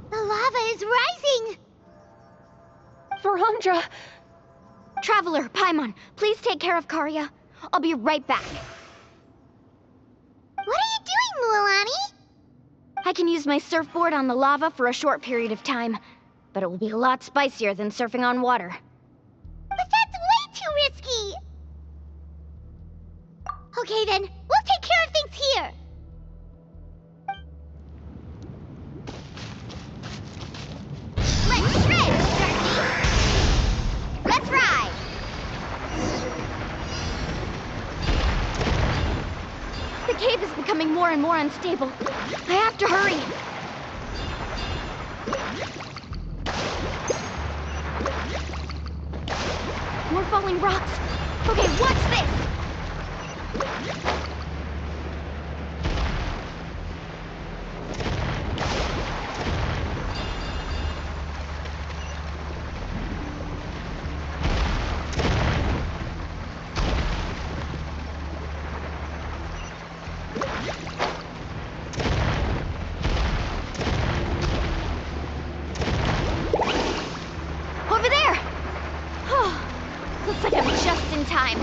The lava is rising! Varamdra! Traveler, Paimon, please take care of Karya. I'll be right back. What are you doing, Mualani? I can use my surfboard on the lava for a short period of time, but it will be a lot spicier than surfing on water. But that's way too risky! Okay then, we'll take care of things here! Let's shred, Darky! Let's ride! The cave is becoming more and more unstable. I have to hurry. More falling rocks. Okay, what's this? Over there! Oh, looks like I'm just in time.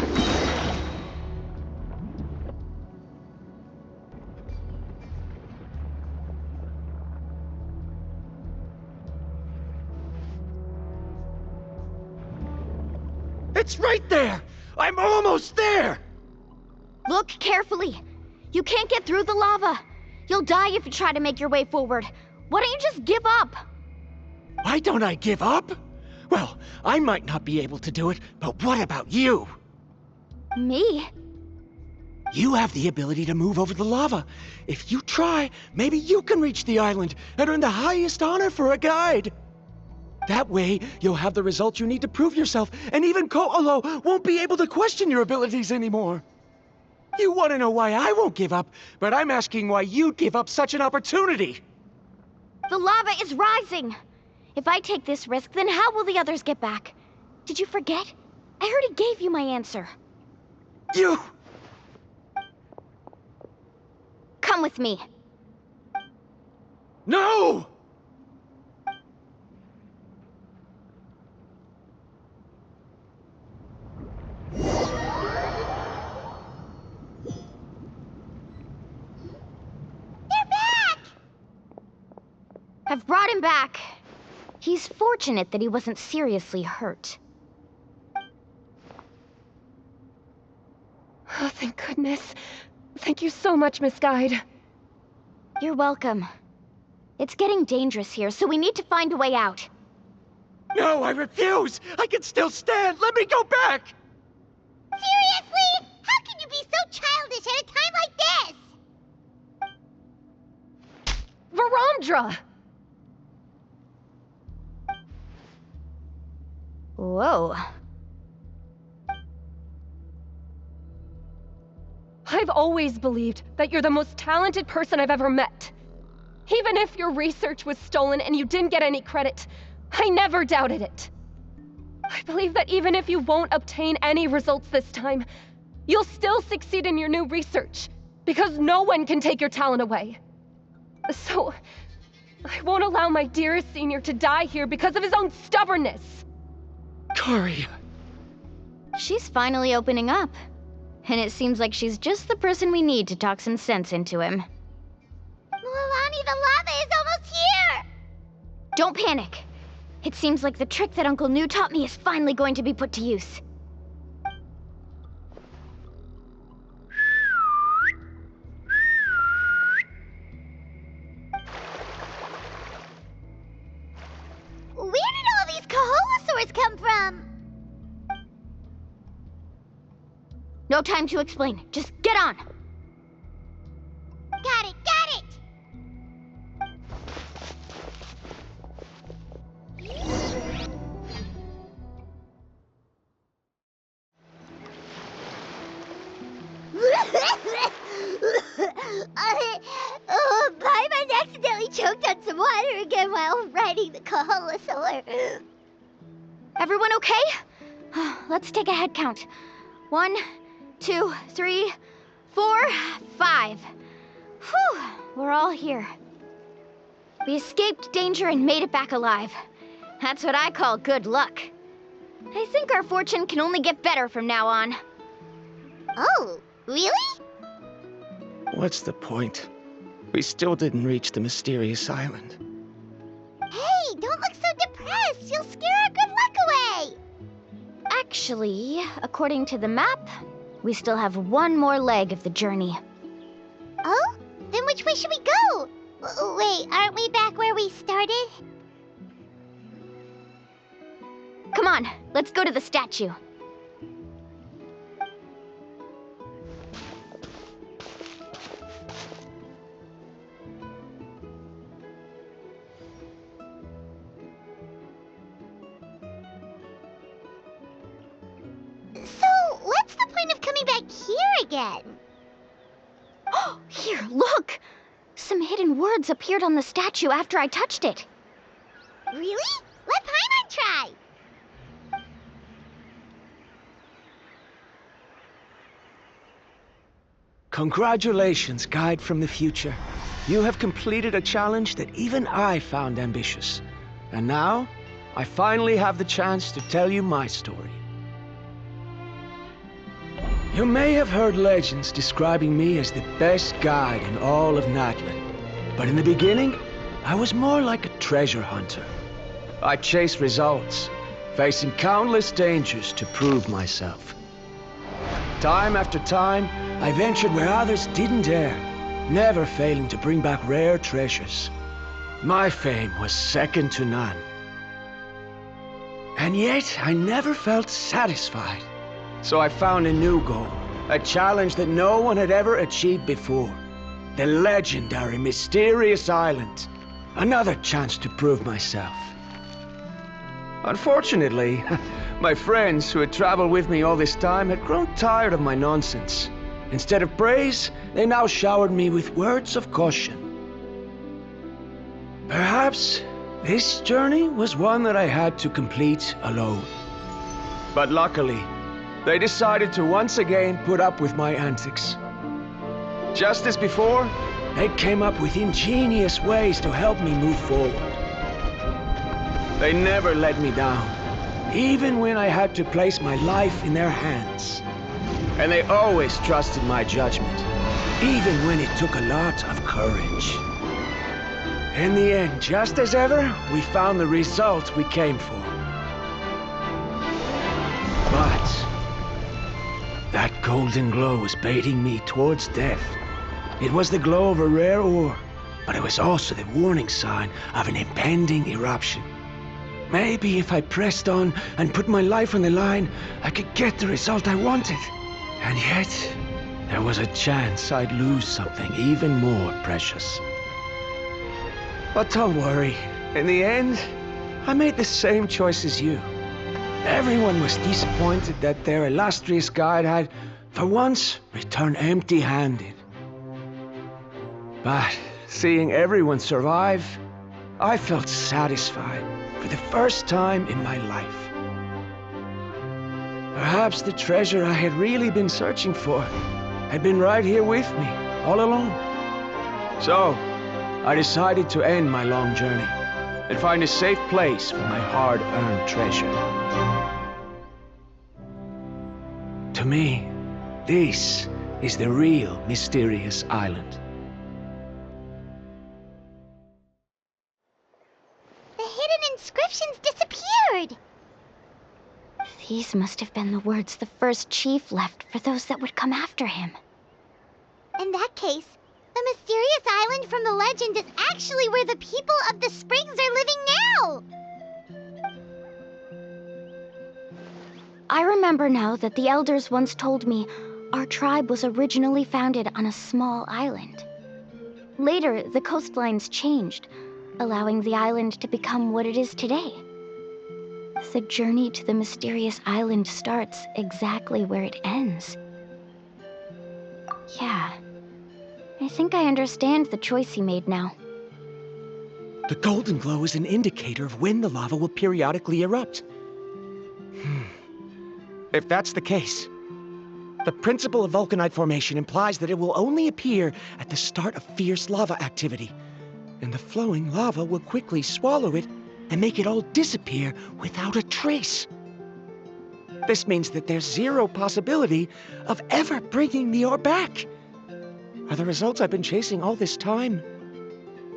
It's right there! I'm almost there! Look carefully. You can't get through the lava. You'll die if you try to make your way forward. Why don't you just give up? Why don't I give up? Well, I might not be able to do it, but what about you? Me? You have the ability to move over the lava. If you try, maybe you can reach the island and earn the highest honor for a guide. That way, you'll have the results you need to prove yourself, and even Ko'olo won't be able to question your abilities anymore. You want to know why I won't give up, but I'm asking why you'd give up such an opportunity. The lava is rising. If I take this risk, then how will the others get back? Did you forget? I already gave you my answer. You... Come with me. No! I've brought him back. He's fortunate that he wasn't seriously hurt. Oh, thank goodness. Thank you so much, Misguide. You're welcome. It's getting dangerous here, so we need to find a way out. No, I refuse! I can still stand! Let me go back! Seriously? How can you be so childish at a time like this? Varamdra! Whoa. I've always believed that you're the most talented person I've ever met. Even if your research was stolen and you didn't get any credit, I never doubted it. I believe that even if you won't obtain any results this time, you'll still succeed in your new research, because no one can take your talent away. So, I won't allow my dearest senior to die here because of his own stubbornness. Kari. She's finally opening up. And it seems like she's just the person we need to talk some sense into him. Mualani, the lava is almost here! Don't panic. It seems like the trick that Uncle New taught me is finally going to be put to use. Where did all these Kaholosaurs come from? No time to explain. Just get on. Got it, got it! Paimon accidentally choked on some water again while riding the Kaholosaur. Everyone okay? Let's take a head count. 1, 2, 3, 4, 5. Whew, we're all here. We escaped danger and made it back alive. That's what I call good luck. I think our fortune can only get better from now on. Oh, really? What's the point? We still didn't reach the mysterious island. Hey, don't look so depressed. You'll scare our good luck away. Actually, according to the map, we still have one more leg of the journey. Oh? Then which way should we go? Wait, aren't we back where we started? Come on, let's go to the statue. So, what's the point of coming back here again? Oh, here, look! Some hidden words appeared on the statue after I touched it. Really? Let Paimon try. Congratulations, Guide from the Future. You have completed a challenge that even I found ambitious. And now, I finally have the chance to tell you my story. You may have heard legends describing me as the best guide in all of Natlan. But in the beginning, I was more like a treasure hunter. I chased results, facing countless dangers to prove myself. Time after time, I ventured where others didn't dare, never failing to bring back rare treasures. My fame was second to none. And yet, I never felt satisfied. So I found a new goal, a challenge that no one had ever achieved before. The legendary Mysterious Island. Another chance to prove myself. Unfortunately, my friends who had traveled with me all this time had grown tired of my nonsense. Instead of praise, they now showered me with words of caution. Perhaps this journey was one that I had to complete alone. But luckily, they decided to once again put up with my antics. Just as before, they came up with ingenious ways to help me move forward. They never let me down, even when I had to place my life in their hands. And they always trusted my judgment, even when it took a lot of courage. In the end, just as ever, we found the result we came for. But that golden glow was baiting me towards death. It was the glow of a rare ore, but it was also the warning sign of an impending eruption. Maybe if I pressed on and put my life on the line, I could get the result I wanted. And yet, there was a chance I'd lose something even more precious. But don't worry. In the end, I made the same choice as you. Everyone was disappointed that their illustrious guide had for once, return empty-handed. But seeing everyone survive, I felt satisfied for the first time in my life. Perhaps the treasure I had really been searching for had been right here with me all along. So, I decided to end my long journey and find a safe place for my hard-earned treasure. To me, this is the real mysterious island. The hidden inscriptions disappeared! These must have been the words the first chief left for those that would come after him. In that case, the mysterious island from the legend is actually where the people of the springs are living now! I remember now that the elders once told me our tribe was originally founded on a small island. Later, the coastlines changed, allowing the island to become what it is today. The journey to the mysterious island starts exactly where it ends. Yeah, I think I understand the choice he made now. The golden glow is an indicator of when the lava will periodically erupt. If that's the case, the principle of vulcanite formation implies that it will only appear at the start of fierce lava activity, and the flowing lava will quickly swallow it and make it all disappear without a trace. This means that there's zero possibility of ever bringing the ore back. Are the results I've been chasing all this time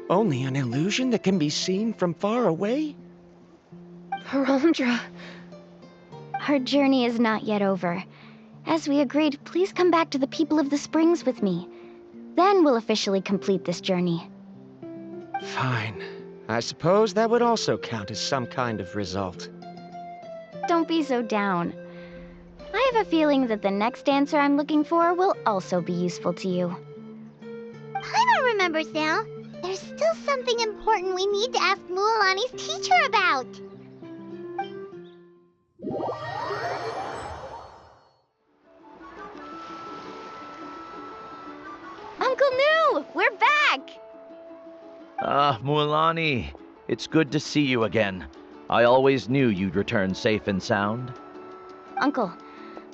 only an illusion that can be seen from far away? Harondra. Our journey is not yet over. As we agreed, please come back to the people of the springs with me. Then we'll officially complete this journey. Fine. I suppose that would also count as some kind of result. Don't be so down. I have a feeling that the next answer I'm looking for will also be useful to you. Paimon remembers now. There's still something important we need to ask Mualani's teacher about. Uncle New! We're back! Ah, Mualani, it's good to see you again. I always knew you'd return safe and sound. Uncle,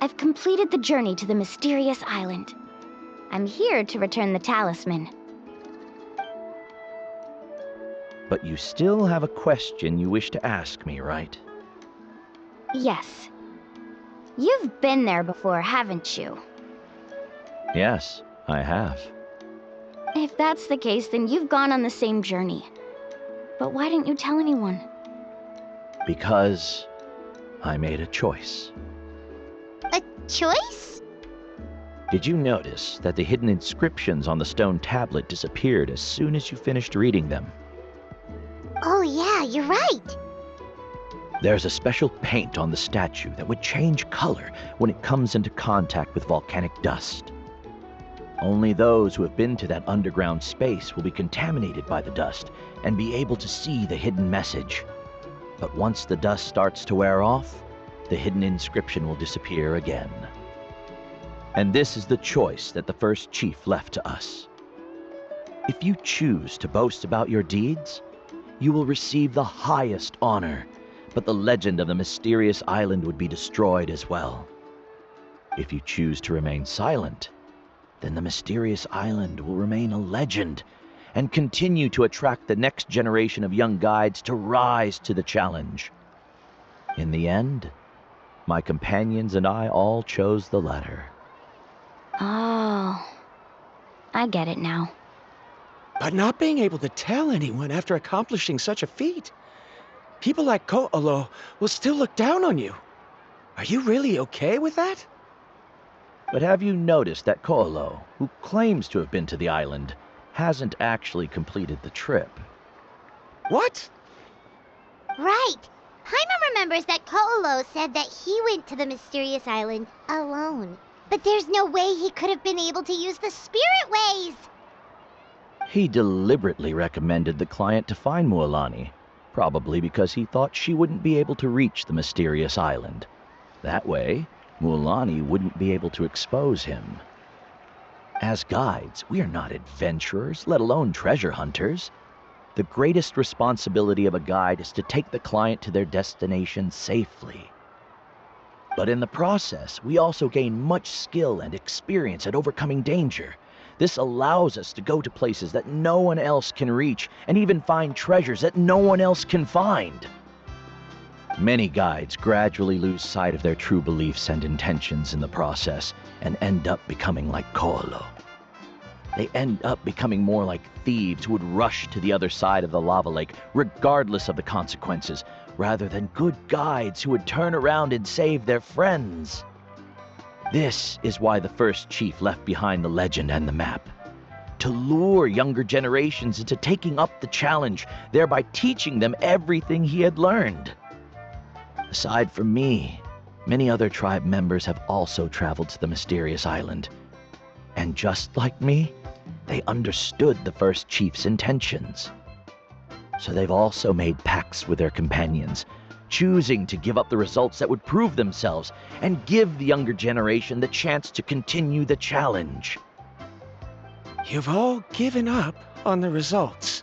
I've completed the journey to the mysterious island. I'm here to return the talisman. But you still have a question you wish to ask me, right? Yes. You've been there before, haven't you? Yes, I have. If that's the case, then you've gone on the same journey. But why didn't you tell anyone? Because I made a choice. A choice? Did you notice that the hidden inscriptions on the stone tablet disappeared as soon as you finished reading them? Oh yeah, you're right. There's a special paint on the statue that would change color when it comes into contact with volcanic dust. Only those who have been to that underground space will be contaminated by the dust and be able to see the hidden message. But once the dust starts to wear off, the hidden inscription will disappear again. And this is the choice that the first chief left to us. If you choose to boast about your deeds, you will receive the highest honor, but the legend of the mysterious island would be destroyed as well. If you choose to remain silent, then the mysterious island will remain a legend and continue to attract the next generation of young guides to rise to the challenge. In the end, my companions and I all chose the latter. Oh, I get it now. But not being able to tell anyone after accomplishing such a feat, people like Ko'olo will still look down on you. Are you really okay with that? But have you noticed that Ko'olo, who claims to have been to the island, hasn't actually completed the trip? What? Right. Paimon remembers that Ko'olo said that he went to the mysterious island alone. But there's no way he could have been able to use the spirit ways. He deliberately recommended the client to find Mualani, probably because he thought she wouldn't be able to reach the mysterious island. That way, Mualani wouldn't be able to expose him. As guides, we are not adventurers, let alone treasure hunters. The greatest responsibility of a guide is to take the client to their destination safely. But in the process, we also gain much skill and experience at overcoming danger. This allows us to go to places that no one else can reach, and even find treasures that no one else can find. Many guides gradually lose sight of their true beliefs and intentions in the process, and end up becoming like Koolo. They end up becoming more like thieves who would rush to the other side of the lava lake, regardless of the consequences, rather than good guides who would turn around and save their friends. This is why the first chief left behind the legend and the map. To lure younger generations into taking up the challenge, thereby teaching them everything he had learned. Aside from me, many other tribe members have also traveled to the mysterious island. And just like me, they understood the first chief's intentions. So they've also made pacts with their companions, choosing to give up the results that would prove themselves and give the younger generation the chance to continue the challenge. You've all given up on the results.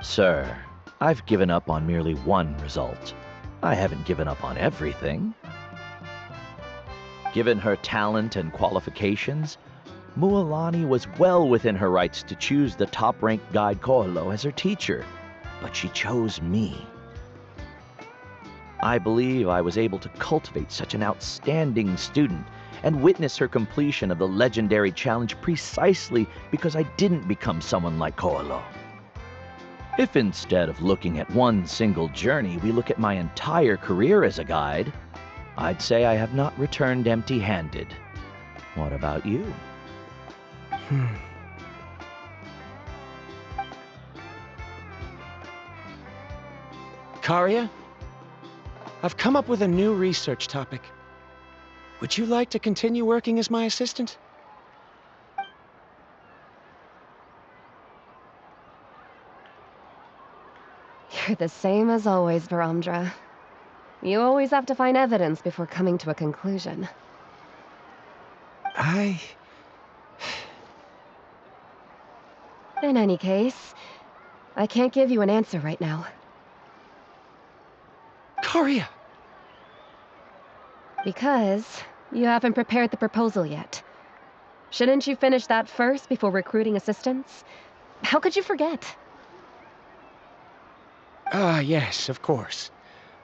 Sir, I've given up on merely one result. I haven't given up on everything. Given her talent and qualifications, Mualani was well within her rights to choose the top-ranked guide Koolo as her teacher, but she chose me. I believe I was able to cultivate such an outstanding student and witness her completion of the legendary challenge precisely because I didn't become someone like Koolo. If instead of looking at one single journey, we look at my entire career as a guide, I'd say I have not returned empty-handed. What about you? Karia, I've come up with a new research topic. Would you like to continue working as my assistant? You're the same as always, Varamdra. You always have to find evidence before coming to a conclusion. In any case, I can't give you an answer right now. Karia! Because you haven't prepared the proposal yet. Shouldn't you finish that first before recruiting assistants? How could you forget? Yes, of course.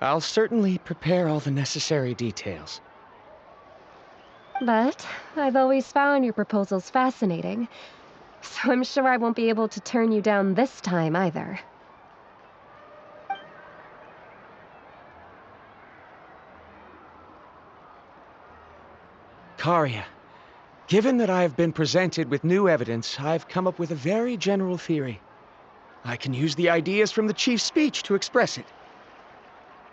I'll certainly prepare all the necessary details. But I've always found your proposals fascinating, so I'm sure I won't be able to turn you down this time either. Karia, given that I have been presented with new evidence, I've come up with a very general theory. I can use the ideas from the chief's speech to express it.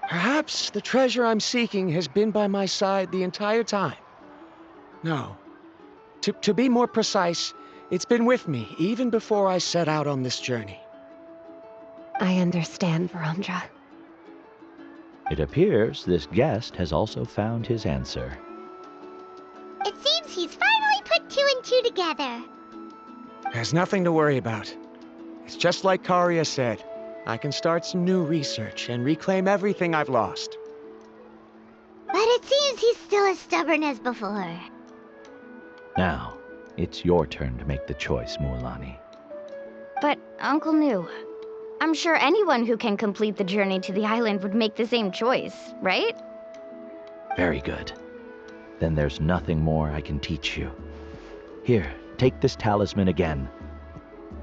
Perhaps the treasure I'm seeking has been by my side the entire time. No. To be more precise, it's been with me even before I set out on this journey. I understand, Varamdra. It appears this guest has also found his answer. It seems he's finally put two and two together. There's nothing to worry about. It's just like Karia said. I can start some new research and reclaim everything I've lost. But it seems he's still as stubborn as before. Now, it's your turn to make the choice, Mualani. But, Uncle Nu, I'm sure anyone who can complete the journey to the island would make the same choice, right? Very good. Then there's nothing more I can teach you. Here, take this talisman again.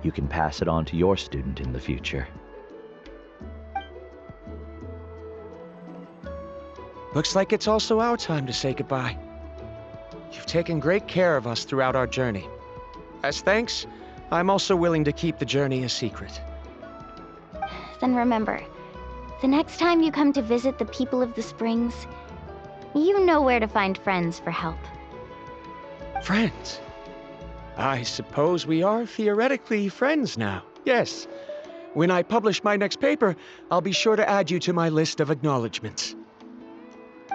You can pass it on to your student in the future. Looks like it's also our time to say goodbye. You've taken great care of us throughout our journey. As thanks, I'm also willing to keep the journey a secret. Then remember, the next time you come to visit the people of the Springs, you know where to find friends for help. Friends? I suppose we are theoretically friends now, yes. When I publish my next paper, I'll be sure to add you to my list of acknowledgements.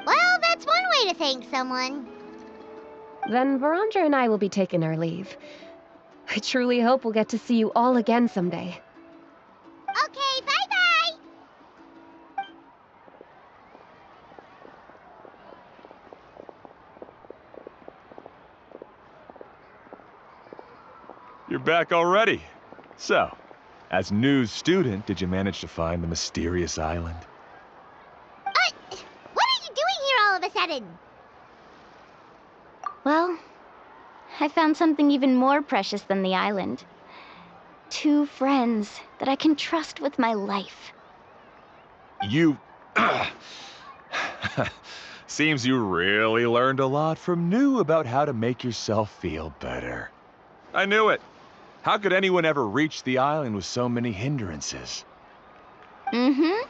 Well, that's one to thank someone. Then Verandra and I will be taking our leave. I truly hope we'll get to see you all again someday. Okay, bye-bye! You're back already. So, as new student, did you manage to find the mysterious island? What are you doing here all of a sudden? Well, I found something even more precious than the island. 2 friends that I can trust with my life. You... Seems you really learned a lot from New about how to make yourself feel better. I knew it. How could anyone ever reach the island with so many hindrances? Mm-hmm.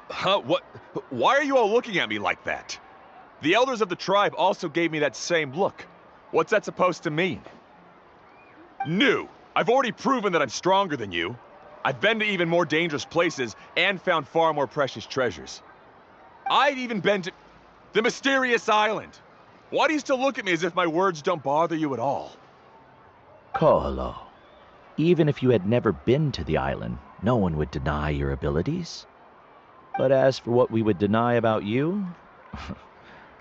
Huh? What? Why are you all looking at me like that? The elders of the tribe also gave me that same look. What's that supposed to mean? New! I've already proven that I'm stronger than you. I've been to even more dangerous places and found far more precious treasures. I've even been to the mysterious island. Why do you still look at me as if my words don't bother you at all? Koholo, even if you had never been to the island, no one would deny your abilities. But as for what we would deny about you,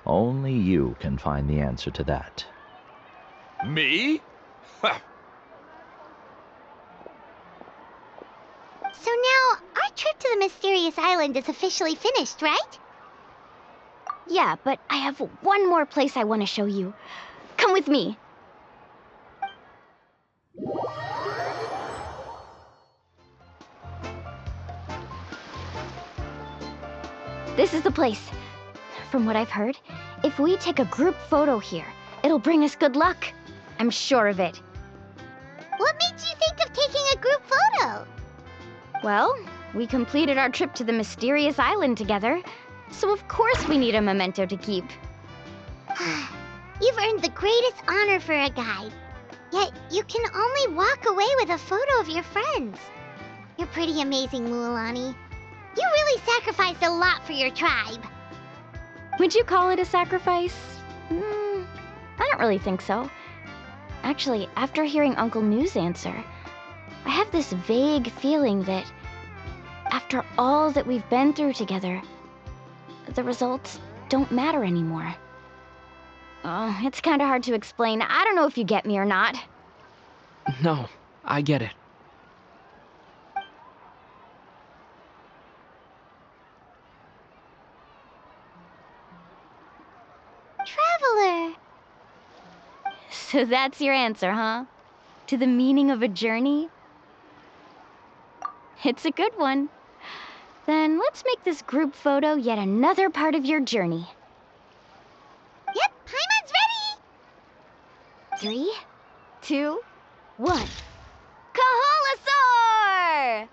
only you can find the answer to that. Me? So now, our trip to the mysterious island is officially finished, right? Yeah, but I have one more place I want to show you. Come with me. This is the place. From what I've heard, if we take a group photo here, it'll bring us good luck. I'm sure of it. What made you think of taking a group photo? Well, we completed our trip to the mysterious island together, so of course we need a memento to keep. You've earned the greatest honor for a guide. Yet, you can only walk away with a photo of your friends. You're pretty amazing, Mualani. You really sacrificed a lot for your tribe. Would you call it a sacrifice? I don't really think so. Actually, after hearing Uncle New's answer, I have this vague feeling that after all that we've been through together, the results don't matter anymore. Oh, it's kind of hard to explain. I don't know if you get me or not. No, I get it. Traveler! So that's your answer, huh? To the meaning of a journey? It's a good one. Then let's make this group photo yet another part of your journey. Yep, Paimon's ready! 3, 2, 1. Kaholasaur!